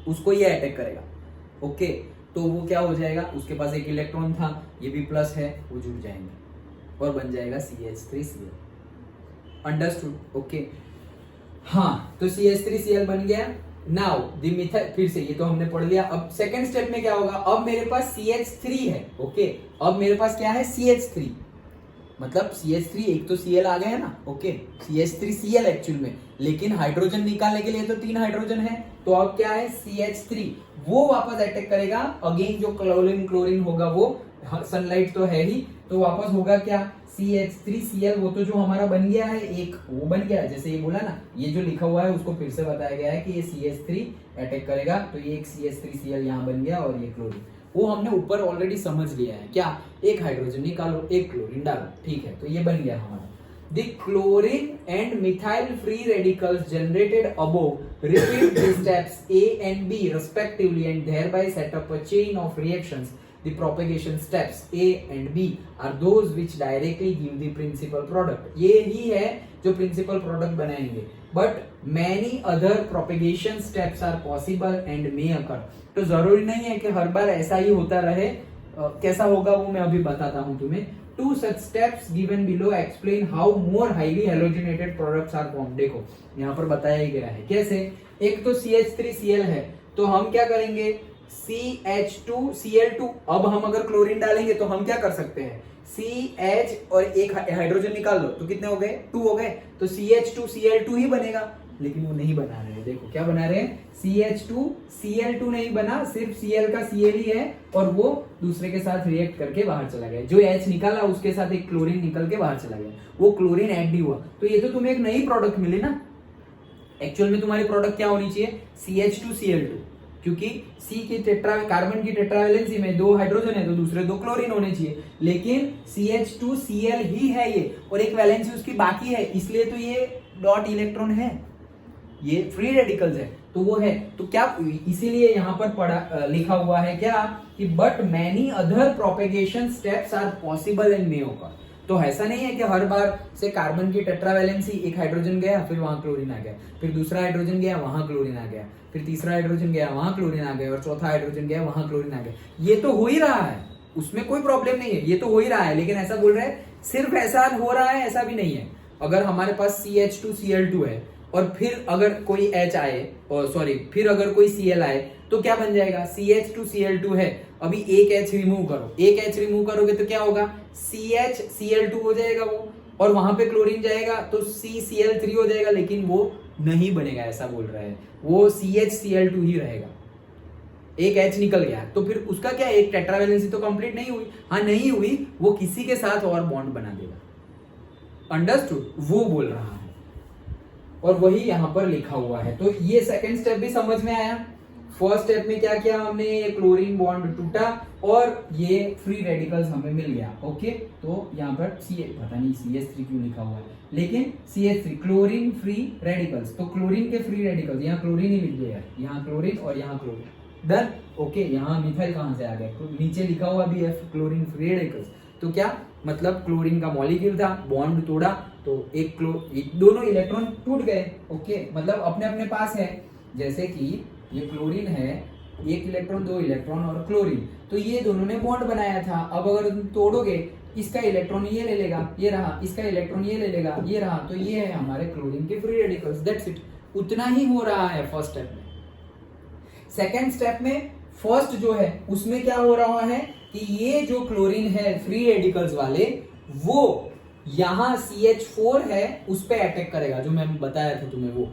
उसको ये अटैक करेगा। ओके, तो वो क्या हो जाएगा, उसके पास एक इलेक्ट्रॉन था, ये भी प्लस है, वो जुड़ जाएंगे और बन जाएगा CH3Cl। अंडरस्टूड? ओके, हाँ, तो CH3Cl बन गया। नाउ द मिथाइल, फिर से ये तो हमने पढ़ लिया। अब सेकंड स्टेप में क्या होगा, अब मेरे पास CH3 है। ओके, अब मेरे पास क्या है, CH3, मतलब CH3, एक तो Cl आ गया है ना, ओके, CH3Cl एक्चुअल में, लेकिन हाइड्रोजन निकालने के लिए तो 3 हाइड्रोजन है, तो अब क्या है CH3, वो वापस अटैक करेगा अगेन, जो क्लोरीन होगा वो, सनलाइट तो है ही, तो वापस होगा क्या, CH3Cl, वो तो जो हमारा बन गया है एक, वो बन गया, जैसे ये बोला ना, ये जो लिखा हुआ है उसको फिर से बताया गया है कि ये CH3 अटैक करेगा, तो ये एक CH3Cl यहाँ बन गया और ये क्लोरीन, वो हमने ऊपर ऑलरेडी समझ लिया है। क्या, एक हाइड्रोजन निकालो, एक क्लोरीन डालो, ठीक है, तो ये बन गया हमारा। The chlorine and methyl free radicals generated above repeat the steps A and B respectively and thereby set up a chain of reactions. The propagation steps A and B are those which directly give the principal product. ये ही है जो principal product बनाएंगे. But many other propagation steps are possible and may occur. तो जरूरी नहीं है कि हर बार ऐसा ही होता रहे, कैसा होगा वो मैं अभी बताता हूँ तुम्हें। Two such steps given below explain how more highly halogenated products are formed। देखो यहाँ पर बताया ही गया है कैसे। एक तो CH3Cl है, तो हम क्या करेंगे, CH2Cl2। अब हम अगर क्लोरीन डालेंगे तो हम क्या कर सकते हैं, CH और एक हाइड्रोजन निकाल लो, तो कितने हो गए, 2 हो गए, तो CH2Cl2 ही बनेगा, लेकिन वो नहीं बना रहे हैं। देखो क्या बना रहे हैं, CH2Cl2 नहीं बना, सिर्फ Cl का Cl ही है और वो दूसरे के साथ रिएक्ट करके बाहर चला गया। जो H निकाला उसके साथ एक क्लोरीन निकल के बाहर चला गया, वो क्लोरीन ऐड नहीं हुआ, तो ये तो तुम्हें एक नई प्रोडक्ट मिली ना। एक्चुअल में तुम्हारी प्रोडक्ट क्या होनी चाहिए, CH2Cl2, क्योंकि सी की कार्बन की टेट्रावैलेंसी में 2 हाइड्रोजन है तो दूसरे 2 क्लोरीन होने चाहिए, लेकिन CH2Cl ही है ये और एक वैलेंसी उसकी बाकी है, इसलिए तो ये डॉट इलेक्ट्रॉन है, ये फ्री रेडिकल्स है तो वो है। तो क्या इसीलिए यहाँ पर लिखा हुआ है क्या कि but many other propagation steps are possible in may occur. तो ऐसा नहीं है कि हर बार से कार्बन की टेट्रावैलेंसी, एक हाइड्रोजन गया फिर वहां क्लोरीन आ गया, फिर दूसरा हाइड्रोजन गया वहां क्लोरीन आ गया, फिर तीसरा हाइड्रोजन गया वहां क्लोरीन आ गया और चौथा हाइड्रोजन गया वहां क्लोरीन आ गया। ये तो हो ही रहा है, उसमें कोई प्रॉब्लम नहीं है, ये तो हो ही रहा है, लेकिन ऐसा बोल रहे हैं सिर्फ ऐसा हो रहा है, ऐसा भी नहीं है। अगर हमारे पास CH2Cl2 है और फिर अगर कोई H आए फिर अगर कोई Cl आए तो क्या बन जाएगा, CH2Cl2 है, अभी एक H रिमूव करो, एक H रिमूव करोगे तो क्या होगा, CHCl2 हो जाएगा वो, और वहां पे क्लोरीन जाएगा तो CCl3 हो जाएगा, लेकिन वो नहीं बनेगा, ऐसा बोल रहा है, वो CHCl2 ही रहेगा। एक H निकल गया तो फिर उसका क्या, एक टेट्रावैलेंसी तो कंप्लीट नहीं हुई, हाँ नहीं हुई, वो किसी के साथ और बॉन्ड बना देगा, अंडरस्टूड, वो बोल रहा है और वही यहां पर लिखा हुआ है। तो ये सेकंड स्टेप भी समझ में आया। फर्स्ट स्टेप में क्या किया हमने, ये क्लोरीन बॉन्ड टूटा और ये फ्री रेडिकल्स हमें मिल गया। ओके, तो यहाँ पर पता नहीं CH3 क्यों लिखा हुआ है, लेकिन CH3 क्लोरीन फ्री रेडिकल्स, तो क्लोरीन के फ्री रेडिकल्स, यहाँ क्लोरीन ही लिख दिया, यहाँ क्लोरीन और यहाँ क्लोरीन, डन। ओके, यहाँ मिथाइल कहाँ से आ गया, नीचे लिखा हुआ भी है क्लोरीन फ्री रेडिकल्स, तो क्या मतलब क्लोरीन का मॉलिक्यूल था, बॉन्ड तोड़ा तो एक दोनों इलेक्ट्रॉन टूट गए। ओके, मतलब अपने अपने पास है, जैसे कि ये क्लोरीन है, एक इलेक्ट्रॉन, 2 इलेक्ट्रॉन और क्लोरीन, तो ये दोनों ने बॉन्ड बनाया था। अब अगर तुम तोड़ोगे, इसका इलेक्ट्रॉन ये ले लेगा, ये रहा, इसका इलेक्ट्रॉन ये ले लेगा, ये रहा, तो ये है हमारे क्लोरीन के फ्री रेडिकल्स, दैट्स इट। उतना ही हो रहा है फर्स्ट स्टेप में। सेकेंड स्टेप में फर्स्ट जो है उसमें क्या हो रहा है कि ये जो क्लोरीन है फ्री रेडिकल्स वाले, वो यहां CH4 है उस पे अटैक करेगा, जो मैं बताया था तुम्हें, वो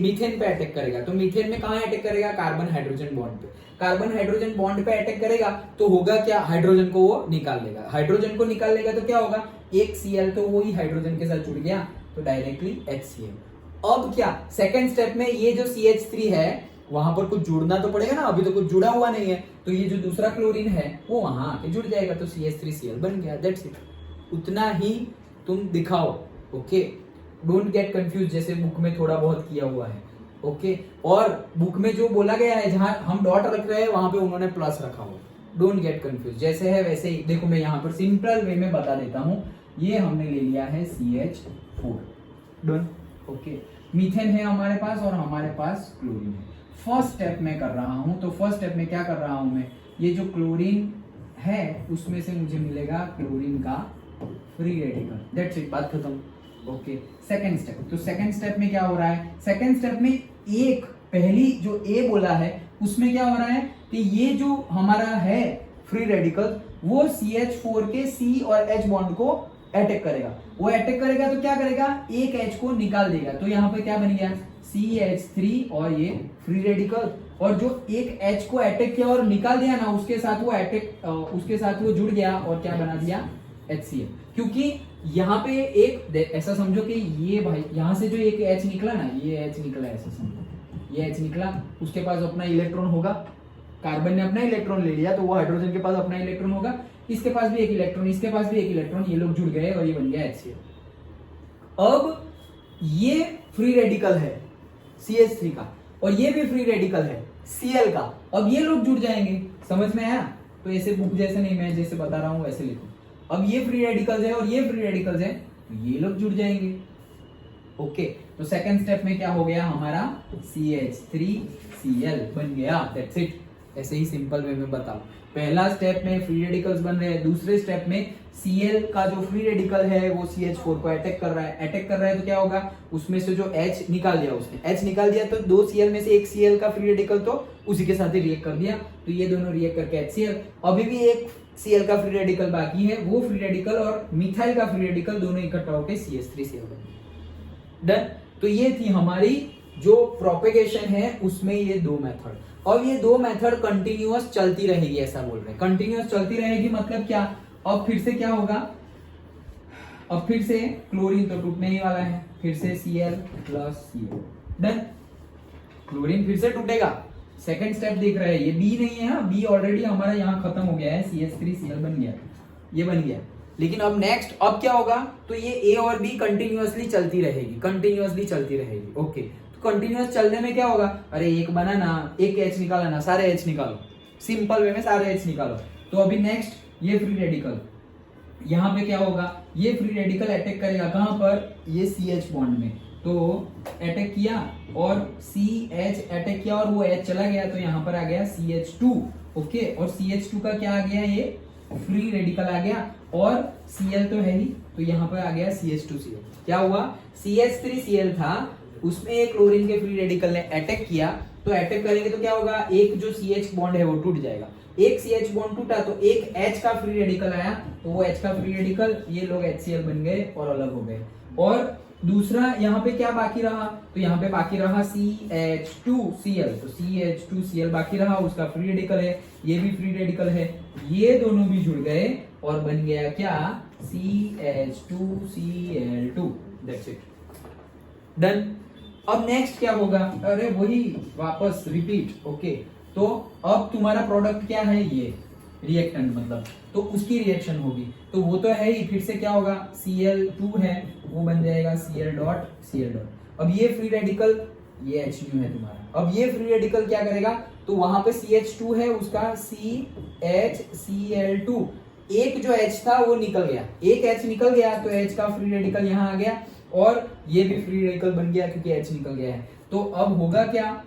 मीथेन पे अटैक करेगा। तो मीथेन में कहां अटैक करेगा, कार्बन हाइड्रोजन बॉन्ड पे। कार्बन हाइड्रोजन बॉन्ड पे अटैक करेगा तो होगा क्या, हाइड्रोजन को वो निकाल लेगा, हाइड्रोजन को निकाल लेगा तो क्या होगा, एक Cl तो वो ही हाइड्रोजन के साथ जुड़ गया तो डायरेक्टली HCl। अब क्या, सेकेंड स्टेप में ये जो CH3 है वहां पर कुछ जुड़ना तो पड़ेगा ना, अभी तो कुछ जुड़ा हुआ नहीं है, तो ये जो दूसरा क्लोरीन है वो वहां आके जुड़ जाएगा तो CH3Cl बन गया, दैट्स इट। उतना ही तुम दिखाओ। ओके, डोंट गेट कंफ्यूज, जैसे बुक में थोड़ा बहुत किया हुआ है। ओके, और बुक में जो बोला गया है, जहां हम डॉट रख रहे हैं वहां पे उन्होंने प्लस रखा हुआ, डोंट गेट कंफ्यूज, जैसे है वैसे ही। देखो मैं यहाँ पर सिंपल वे में बता देता हूँ, ये हमने ले लिया है CH4, डन। ओके, मीथेन है हमारे पास और हमारे पास क्लोरीन है। फर्स्ट स्टेप में कर रहा हूं, तो फर्स्ट स्टेप में क्या कर रहा हूं मैं, ये जो क्लोरीन है उसमें से मुझे मिलेगा क्लोरीन का फ्री रेडिकल, दैट्स इट, बात खत्म। ओके, सेकंड स्टेप, तो सेकंड स्टेप में क्या हो रहा है, सेकंड स्टेप में एक पहली जो A बोला है उसमें क्या हो रहा है कि ये जो हमारा है फ्री रेडिकल वो CH4 के C और H बॉन्ड को अटैक करेगा। वो अटैक करेगा तो क्या करेगा, एक H को निकाल देगा, तो यहाँ पे क्या बन गया, CH3 और ये फ्री रेडिकल, और जो एक H को अटैक किया और निकाल दिया ना, उसके साथ वो जुड़ गया और क्या बना दिया, HCl। क्योंकि यहाँ पे एक ऐसा समझो कि ये भाई यहाँ से जो एक H निकला ना, ये H निकला, ऐसा समझो ये H निकला, उसके पास अपना इलेक्ट्रॉन होगा, कार्बन ने अपना इलेक्ट्रॉन ले लिया तो वो हाइड्रोजन के पास अपना इलेक्ट्रॉन होगा, इसके पास भी एक इलेक्ट्रॉन, इसके पास भी एक इलेक्ट्रॉन, ये लोग जुड़ गए और ये बन गया HCl। अब ये फ्री रेडिकल है CH3 का और ये भी फ्री रेडिकल है Cl का, अब ये लोग जुड़ जाएंगे, समझ में आया। तो ऐसे बुक जैसे नहीं, मैं जैसे बता रहा हूं वैसे लिखो। अब ये फ्री रेडिकल्स है और ये फ्री रेडिकल्स है तो ये लोग जुड़ जाएंगे। ओके, तो सेकंड स्टेप में क्या हो गया हमारा, CH3Cl बन गया, दैट्स इट। ऐसे ही सिंपल वे में बताओ। पहला स्टेप में फ्री रेडिकल्स बन रहे हैं, दूसरे स्टेप में Cl का जो फ्री रेडिकल है वो CH4 को अटैक कर रहा है, तो क्या होगा, उसमें से जो H निकाल दिया, उसने H निकाल दिया तो 2 Cl में से एक Cl का फ्री रेडिकल तो उसी के साथ ही रिएक्ट कर दिया, तो ये दोनों रिएक्ट करके HCl। अभी भी एक Cl का फ्री रेडिकल बाकी है, वो फ्री रेडिकल और मिथाइल का फ्री रेडिकल दोनों इकट्ठा होकर CH3Cl बन गया, डन। तो ये थी हमारी जो प्रोपेगेशन है उसमें ये दो मेथड। अब ये दो मेथड कंटिन्यूअस चलती रहेगी, ऐसा बोल रहे हैं, कंटिन्यूअस चलती रहेगी मतलब क्या, अब फिर से क्या होगा, अब फिर से क्लोरीन तो टूटने ही वाला है, फिर से Cl plus Cl, done. Chlorine फिर से टूटेगा, सेकंड स्टेप देख रहे हैं, ये बी नहीं है, हाँ बी ऑलरेडी हमारा यहाँ खत्म हो गया है, CH3Cl बन गया, ये बन गया। लेकिन अब नेक्स्ट अब क्या होगा, तो ये ए और बी कंटिन्यूअसली चलती रहेगी, कंटिन्यूअसली चलती रहेगी। ओके, तो कंटिन्यूअस चलने में क्या होगा, अरे एक बना ना, एक H निकाला ना, सारे H निकालो, सिंपल वे में सारे H निकालो। तो अभी नेक्स्ट ये फ्री रेडिकल, यहाँ पे क्या होगा, ये फ्री रेडिकल अटैक करेगा कहां पर, ये CH बॉन्ड में, तो अटैक किया और CH अटैक किया और वो H चला गया, तो यहाँ पर आ गया CH2। ओके, और CH2 का क्या आ गया, ये फ्री रेडिकल आ गया, और Cl तो है ही, तो यहाँ पर आ गया CH2Cl। क्या हुआ, CH3Cl था, उसमें एक क्लोरीन के फ्री रेडिकल ने अटैक किया, तो अटैक करेंगे तो क्या होगा, एक जो CH बॉन्ड है वो टूट जाएगा, एक CH बॉन्ड टूटा तो एक H का फ्री रेडिकल आया, तो वो H का फ्री रेडिकल, ये लोग HCl बन गए और अलग हो गए। और दूसरा यहाँ पे क्या बाकी रहा, तो यहाँ पे बाकी रहा CH2Cl, तो CH2Cl बाकी रहा, उसका फ्री रेडिकल है, ये भी फ्री रेडिकल है, ये दोनों भी जुड़ गए और बन गया क्या, CH2Cl2। That's it, done. अब नेक्स्ट क्या होगा, अरे वही वापस रिपीट। ओके, तो अब तुम्हारा प्रोडक्ट क्या है, ये रिएक्टेंट मतलब, तो उसकी रिएक्शन होगी, तो वो तो है ही, फिर से क्या होगा, Cl2 है वो बन जाएगा Cl डॉट Cl डॉट। अब ये फ्री रेडिकल, ये H है तुम्हारा, अब ये फ्री रेडिकल क्या करेगा, तो वहां पे CH2 है, उसका CHCl2, एक जो H था वो निकल गया, एक H निकल गया, तो H का फ्री रेडिकल यहाँ आ गया, और ये भी फ्री रेडिकल बन गया क्योंकि H निकल गया है। तो अब होगा क्या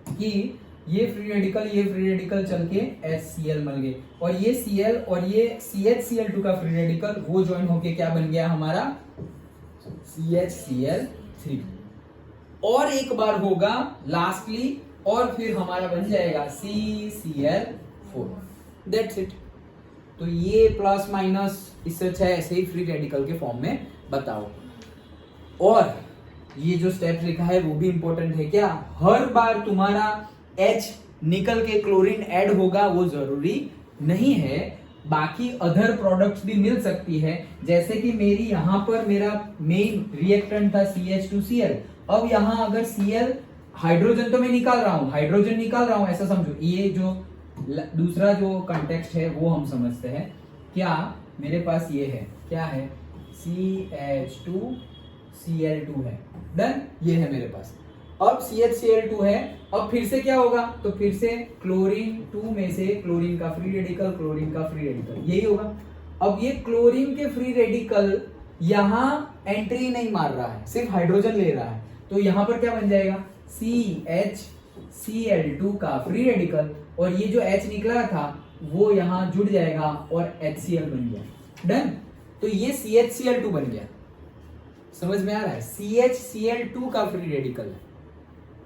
कि ये फ्री रेडिकल चल के HCl मिल गए, और ये Cl और ये CHCl2 का फ्री रेडिकल वो ज्वाइन होके क्या बन गया हमारा, CHCl3। और एक बार होगा लास्टली, और फिर हमारा बन जाएगा CCl4। That's it. तो ये प्लस माइनस इससे अच्छा है ऐसे ही फ्री रेडिकल के फॉर्म में बताओ। और ये जो स्टेप लिखा है वो भी इंपॉर्टेंट है क्या, हर बार तुम्हारा H निकल के क्लोरीन ऐड होगा वो जरूरी नहीं है, बाकी अदर प्रोडक्ट्स भी मिल सकती है। जैसे कि मेरी यहाँ पर मेरा मेन रिएक्टेंट था CH2Cl, अब यहाँ अगर Cl हाइड्रोजन तो मैं निकाल रहा हूँ, हाइड्रोजन निकाल रहा हूँ ऐसा समझो, ये जो दूसरा जो कंटेक्स्ट है वो हम समझते हैं। क्या मेरे पास ये है, क्या है, CH2Cl2 है, डन, ये है मेरे पास। अब CHCl2 है, अब फिर से क्या होगा, तो फिर से क्लोरीन 2 में से क्लोरीन का फ्री रेडिकल, क्लोरीन का फ्री रेडिकल, यही होगा। अब ये क्लोरीन के फ्री रेडिकल यहाँ एंट्री नहीं मार रहा है, सिर्फ हाइड्रोजन ले रहा है, तो यहाँ पर क्या बन जाएगा, CHCl2 का फ्री रेडिकल, और ये जो H निकला था वो यहाँ जुड़ जाएगा और HCl बन गया, डन। तो ये CHCl2 बन गया, समझ में आ रहा है, CHCl2 का फ्री रेडिकल है।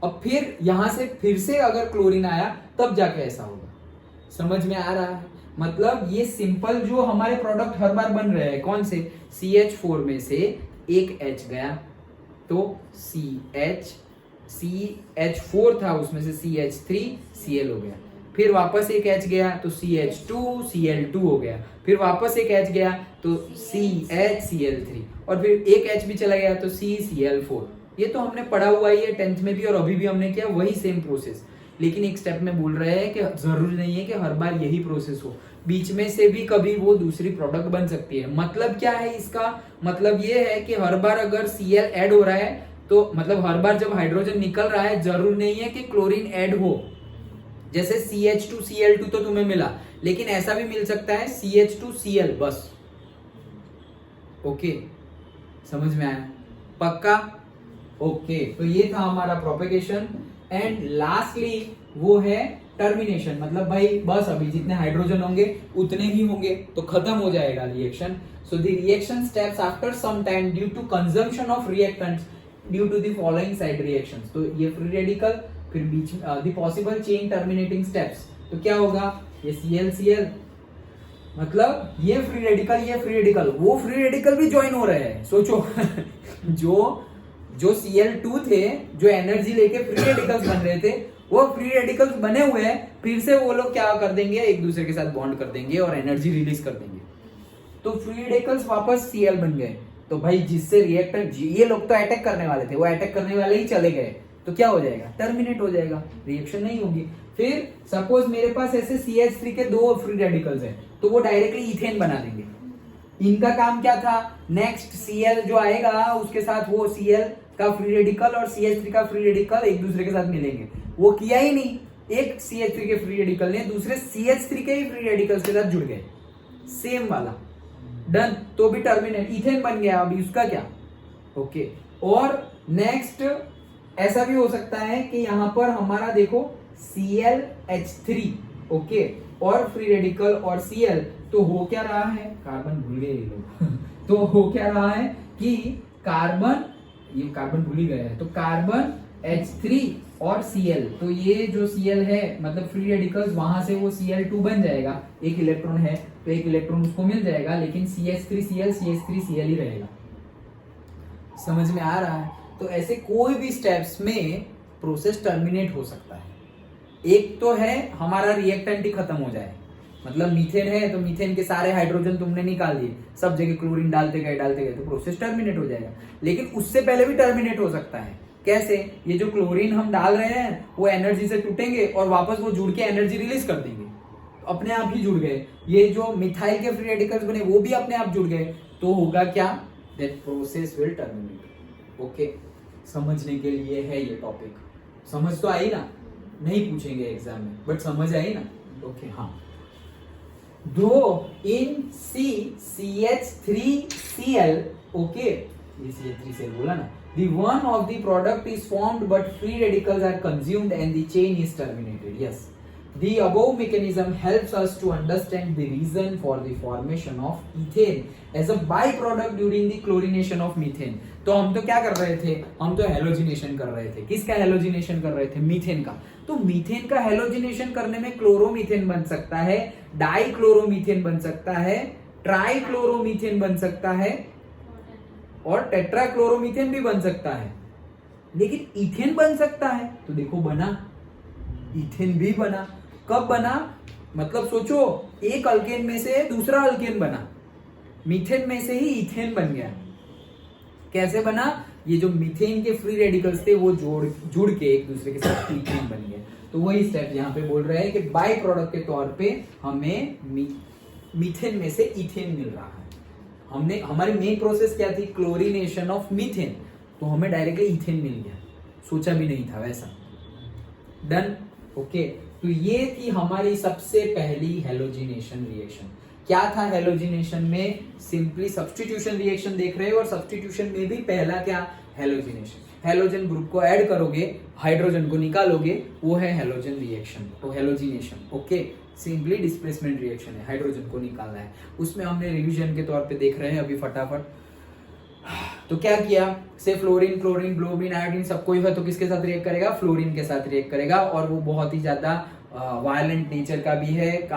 अब फिर यहां से फिर से अगर क्लोरीन आया तब जाके ऐसा होगा, समझ में आ रहा है। मतलब ये सिंपल जो हमारे प्रोडक्ट हर बार बन रहे हैं, कौन से, CH4 में से एक H गया तो CH4 था उसमें से CH3Cl हो गया, फिर वापस एक H गया तो CH2Cl2 हो गया, फिर वापस एक H गया तो CHCl3, और फिर एक H भी चला गया तो CCl4। ये तो हमने पढ़ा हुआ ही है 10th में भी, और अभी भी हमने किया वही सेम प्रोसेस, लेकिन एक स्टेप में बोल रहे हैं कि जरूरी नहीं है कि हर बार यही प्रोसेस हो, बीच में से भी कभी वो दूसरी प्रोडक्ट बन सकती है। मतलब क्या है इसका, मतलब ये है कि हर बार अगर Cl ऐड हो रहा है तो मतलब हर बार जब हाइड्रोजन निकल रहा है जरूर नहीं है कि क्लोरीन ऐड हो। जैसे CH2Cl2 तो तुम्हें मिला, लेकिन ऐसा भी मिल सकता है CH2Cl बस। ओके, समझ में आया, पक्का। ओके, तो ये था हमारा प्रोपेगेशन, एंड लास्टली वो है टर्मिनेशन। मतलब भाई बस अभी जितने हाइड्रोजन होंगे उतने ही होंगे तो खत्म हो जाएगा reaction. So the reaction steps after some time due to consumption of reactants due to the following side reactions. तो ये फ्री रेडिकल, फिर बीच the possible chain terminating steps, तो क्या होगा, ये ClCl, मतलब ये फ्री रेडिकल, वो फ्री रेडिकल भी ज्वाइन हो रहे हैं। सोचो जो Cl2 थे, जो एनर्जी लेके फ्री रेडिकल्स बन रहे थे, वो फ्री रेडिकल्स बने हुए हैं, फिर से वो लोग क्या कर देंगे, एक दूसरे के साथ बॉन्ड कर देंगे और एनर्जी रिलीज कर देंगे, तो फ्री रेडिकल्स वापस Cl बन गए। तो भाई जिससे रिएक्टर, ये लोग तो अटैक करने वाले थे, वो अटैक करने वाले ही चले गए, तो क्या हो जाएगा, टर्मिनेट हो जाएगा, रिएक्शन नहीं होगी। फिर सपोज मेरे पास ऐसे CH3 के 2 फ्री रेडिकल्स हैं, तो वो डायरेक्टली इथेन बना देंगे। इनका काम क्या था, नेक्स्ट Cl जो आएगा उसके साथ वो Cl का फ्री रेडिकल और CH3 का फ्री रेडिकल एक दूसरे के साथ मिलेंगे, वो किया ही नहीं। एक CH3 के फ्री रेडिकल ने दूसरे CH3 के ही फ्री रेडिकल्स के साथ जुड़ गए, सेम वाला, डन, तो भी टर्मिनेट, इथेन बन गया। अभी उसका क्या, ओके। और नेक्स्ट ऐसा भी हो सकता है कि यहां पर हमारा देखो ClH3, ओके, और फ्री रेडिकल और Cl, तो हो क्या रहा है, कार्बन भूल गए ये लोग तो हो क्या रहा है कि कार्बन, ये कार्बन भूल ही गए हैं, तो कार्बन H3 और Cl, तो ये जो Cl है मतलब फ्री रेडिकल्स, वहां से वो Cl2 बन जाएगा, एक इलेक्ट्रॉन है तो एक इलेक्ट्रॉन उसको मिल जाएगा, लेकिन CH3Cl CH3Cl ही रहेगा। समझ में आ रहा है? तो ऐसे कोई भी स्टेप्स में प्रोसेस टर्मिनेट हो सकता है। एक तो है हमारा रिएक्टेंट ही खत्म हो जाए, मतलब मीथेन है तो मीथेन के सारे हाइड्रोजन तुमने निकाल दिए, सब जगह क्लोरीन डालते गए तो प्रोसेस टर्मिनेट हो जाएगा। लेकिन उससे पहले भी टर्मिनेट हो सकता है। कैसे, ये जो क्लोरीन हम डाल रहे हैं वो एनर्जी से टूटेंगे और वापस वो जुड़ के एनर्जी रिलीज कर देंगे, अपने आप ही जुड़ गए। ये जो मिथाइल के फ्री रेडिकल्स बने वो भी अपने आप जुड़ गए, तो होगा क्या, that process will terminate. Okay, समझने के लिए है ये टॉपिक, समझ तो आई ना, नहीं पूछेंगे एग्जाम में बट समझ आई ना, ओके। हाँ, दो इन CH3Cl, ओके, ये CH3Cl बोला ना, the one of the product is formed but free radicals are consumed and the chain is terminated. Yes, the above mechanism helps us to understand the reason for the formation of ethane as a byproduct during the chlorination of methane. तो हम तो क्या कर rहे थे, हम तो halogenation कर रहे थे। किसका हेलोजिनेशन कर रहे थे, मीथेन का। तो मीथेन का हेलोजिनेशन करने में क्लोरोमीथेन बन सकता है, डाइक्लोरोमीथेन बन सकता है, ट्राइक्लोरोमीथेन बन सकता है और टेट्राक्लोरोमीथेन भी बन सकता है, लेकिन इथेन बन सकता है। तो देखो बना, इथेन भी बना। कब बना, मतलब सोचो, एक अल्केन में से दूसरा अल्केन बना, मीथेन में से ही इथेन बन गया। कैसे बना, ये जो मीथेन के फ्री रेडिकल्स थे वो जुड़ के एक दूसरे के साथ इथेन बन गए। तो वही स्टेप यहाँ पे बोल रहे हैं कि बाय प्रोडक्ट के तौर पे हमें मीथेन में से इथेन मिल रहा है। हमने, हमारी मेन प्रोसेस क्या थी, क्लोरीनेशन ऑफ मीथेन, तो हमें डायरेक्टली इथेन मिल गया, सोचा भी नहीं था वैसा। Done, okay. तो ये थी हमारी सबसे पहली हेलोजिनेशन रिएक्शन। क्या था हेलोजिनेशन में, सिंपली सब्स्टिट्यूशन रिएक्शन देख रहे हो, और सब्स्टिट्यूशन में भी पहला क्या, हेलोजिनेशन। हेलोजन ग्रुप को ऐड करोगे, हाइड्रोजन को निकालोगे, वो है हेलोजन रिएक्शन, तो halogenation. Okay, simply displacement reaction है, हाइड्रोजन को निकालना है। उसमें हमने रिवीजन के तौर पे देख रहे हैं अभी फटाफट। तो क्या किया, से फ्लोरीन, क्लोरीन, ब्रोमीन, आयोडीन सब कोई है तो किसके साथ रिएक्ट करेगा, फ्लोरीन के साथ रिएक्ट करेगा, और वो बहुत ही ज्यादा वायलेंट नेचर का भी है,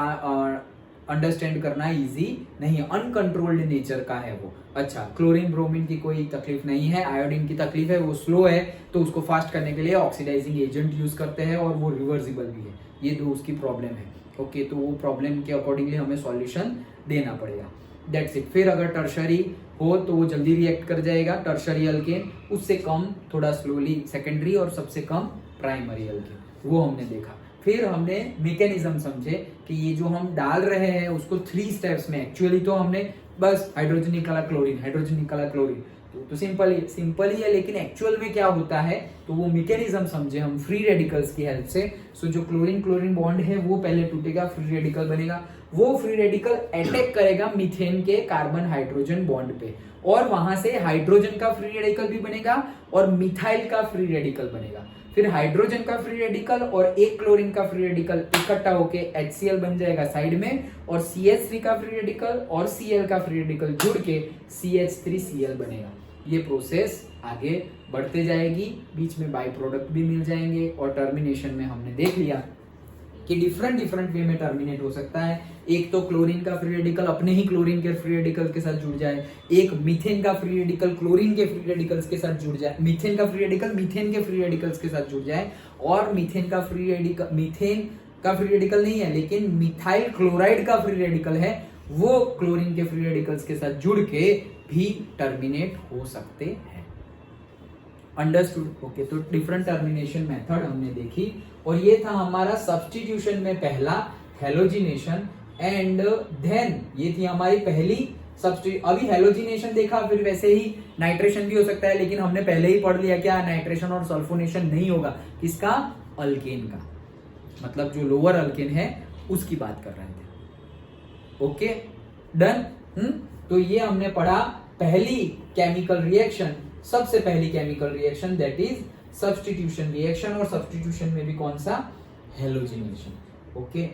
अंडरस्टैंड करना इजी नहीं है, अनकंट्रोल्ड नेचर का है वो। अच्छा, क्लोरीन ब्रोमीन की कोई तकलीफ नहीं है, आयोडीन की तकलीफ है, वो स्लो है, तो उसको फास्ट करने के लिए ऑक्सीडाइजिंग एजेंट यूज करते हैं और वो रिवर्सिबल भी है। ये दो उसकी प्रॉब्लम है। ओके, तो वो प्रॉब्लम के अकॉर्डिंगली हमें सॉल्यूशन देना पड़ेगा, दैट्स इट। फिर अगर टर्शरी हो तो वो जल्दी रिएक्ट कर जाएगा, टर्शरी अल्केन, उससे कम थोड़ा स्लोली सेकेंडरी, और सबसे कम प्राइमरी अल्केन, वो हमने देखा। फिर हमने मैकेनिज्म समझे कि ये जो हम डाल रहे हैं उसको 3 स्टेप्स में, एक्चुअली तो हमने बस हाइड्रोजन निकाला क्लोरीन, हाइड्रोजन निकाला क्लोरीन, तो सिंपल ही है, लेकिन एक्चुअल में क्या होता है, तो वो मैकेनिज्म समझे हम फ्री रेडिकल्स की हेल्प से। सो जो क्लोरीन क्लोरीन बॉन्ड है वो पहले टूटेगा, फ्री रेडिकल बनेगा, वो फ्री रेडिकल अटैक करेगा मीथेन के कार्बन हाइड्रोजन बॉन्ड पे, और वहां से हाइड्रोजन का फ्री रेडिकल भी बनेगा और मिथाइल का फ्री रेडिकल बनेगा। फिर हाइड्रोजन का फ्री रेडिकल और एक क्लोरीन का फ्री रेडिकल इकट्ठा होके HCl बन जाएगा साइड में, और CH3 का फ्री रेडिकल और Cl का फ्री रेडिकल जुड़ के CH3Cl बनेगा। ये प्रोसेस आगे बढ़ते जाएगी, बीच में बाय प्रोडक्ट भी मिल जाएंगे, और टर्मिनेशन में हमने देख लिया कि डिफरेंट वे में टर्मिनेट हो सकता है। एक तो क्लोरीन का फ्री रेडिकल अपने ही क्लोरीन के फ्री रेडिकल के साथ जुड़ जाए, एक मीथेन का फ्री रेडिकल क्लोरीन के फ्री रेडिकल्स के साथ जुड़ जाए, मीथेन का फ्री रेडिकल मीथेन के फ्री रेडिकल्स के साथ जुड़ जाए, और मीथेन का फ्री रेडिकल नहीं है लेकिन मिथाइल क्लोराइड का फ्री रेडिकल है, वो क्लोरीन के फ्री रेडिकल्स के साथ जुड़ के भी टर्मिनेट हो सकते हैं। अंडरस्टूड। ओके, तो डिफरेंट टर्मिनेशन मेथड हमने देखी और ये था हमारा सब्स्टिट्यूशन में पहला हेलोजिनेशन एंड देन ये थी हमारी पहली अभी हेलोजिनेशन देखा, फिर वैसे ही नाइट्रेशन भी हो सकता है, लेकिन हमने पहले ही पढ़ लिया क्या नाइट्रेशन और सल्फोनेशन नहीं होगा, किसका, अल्केन का, मतलब जो लोअर अल्केन है उसकी बात कर रहे थे। Okay done. तो ये हमने पढ़ा पहली केमिकल रिएक्शन, सबसे पहली chemical reaction that is substitution reaction, और सब्स्टिट्यूशन में भी कौन सा, हेलोजिनेशन। ओके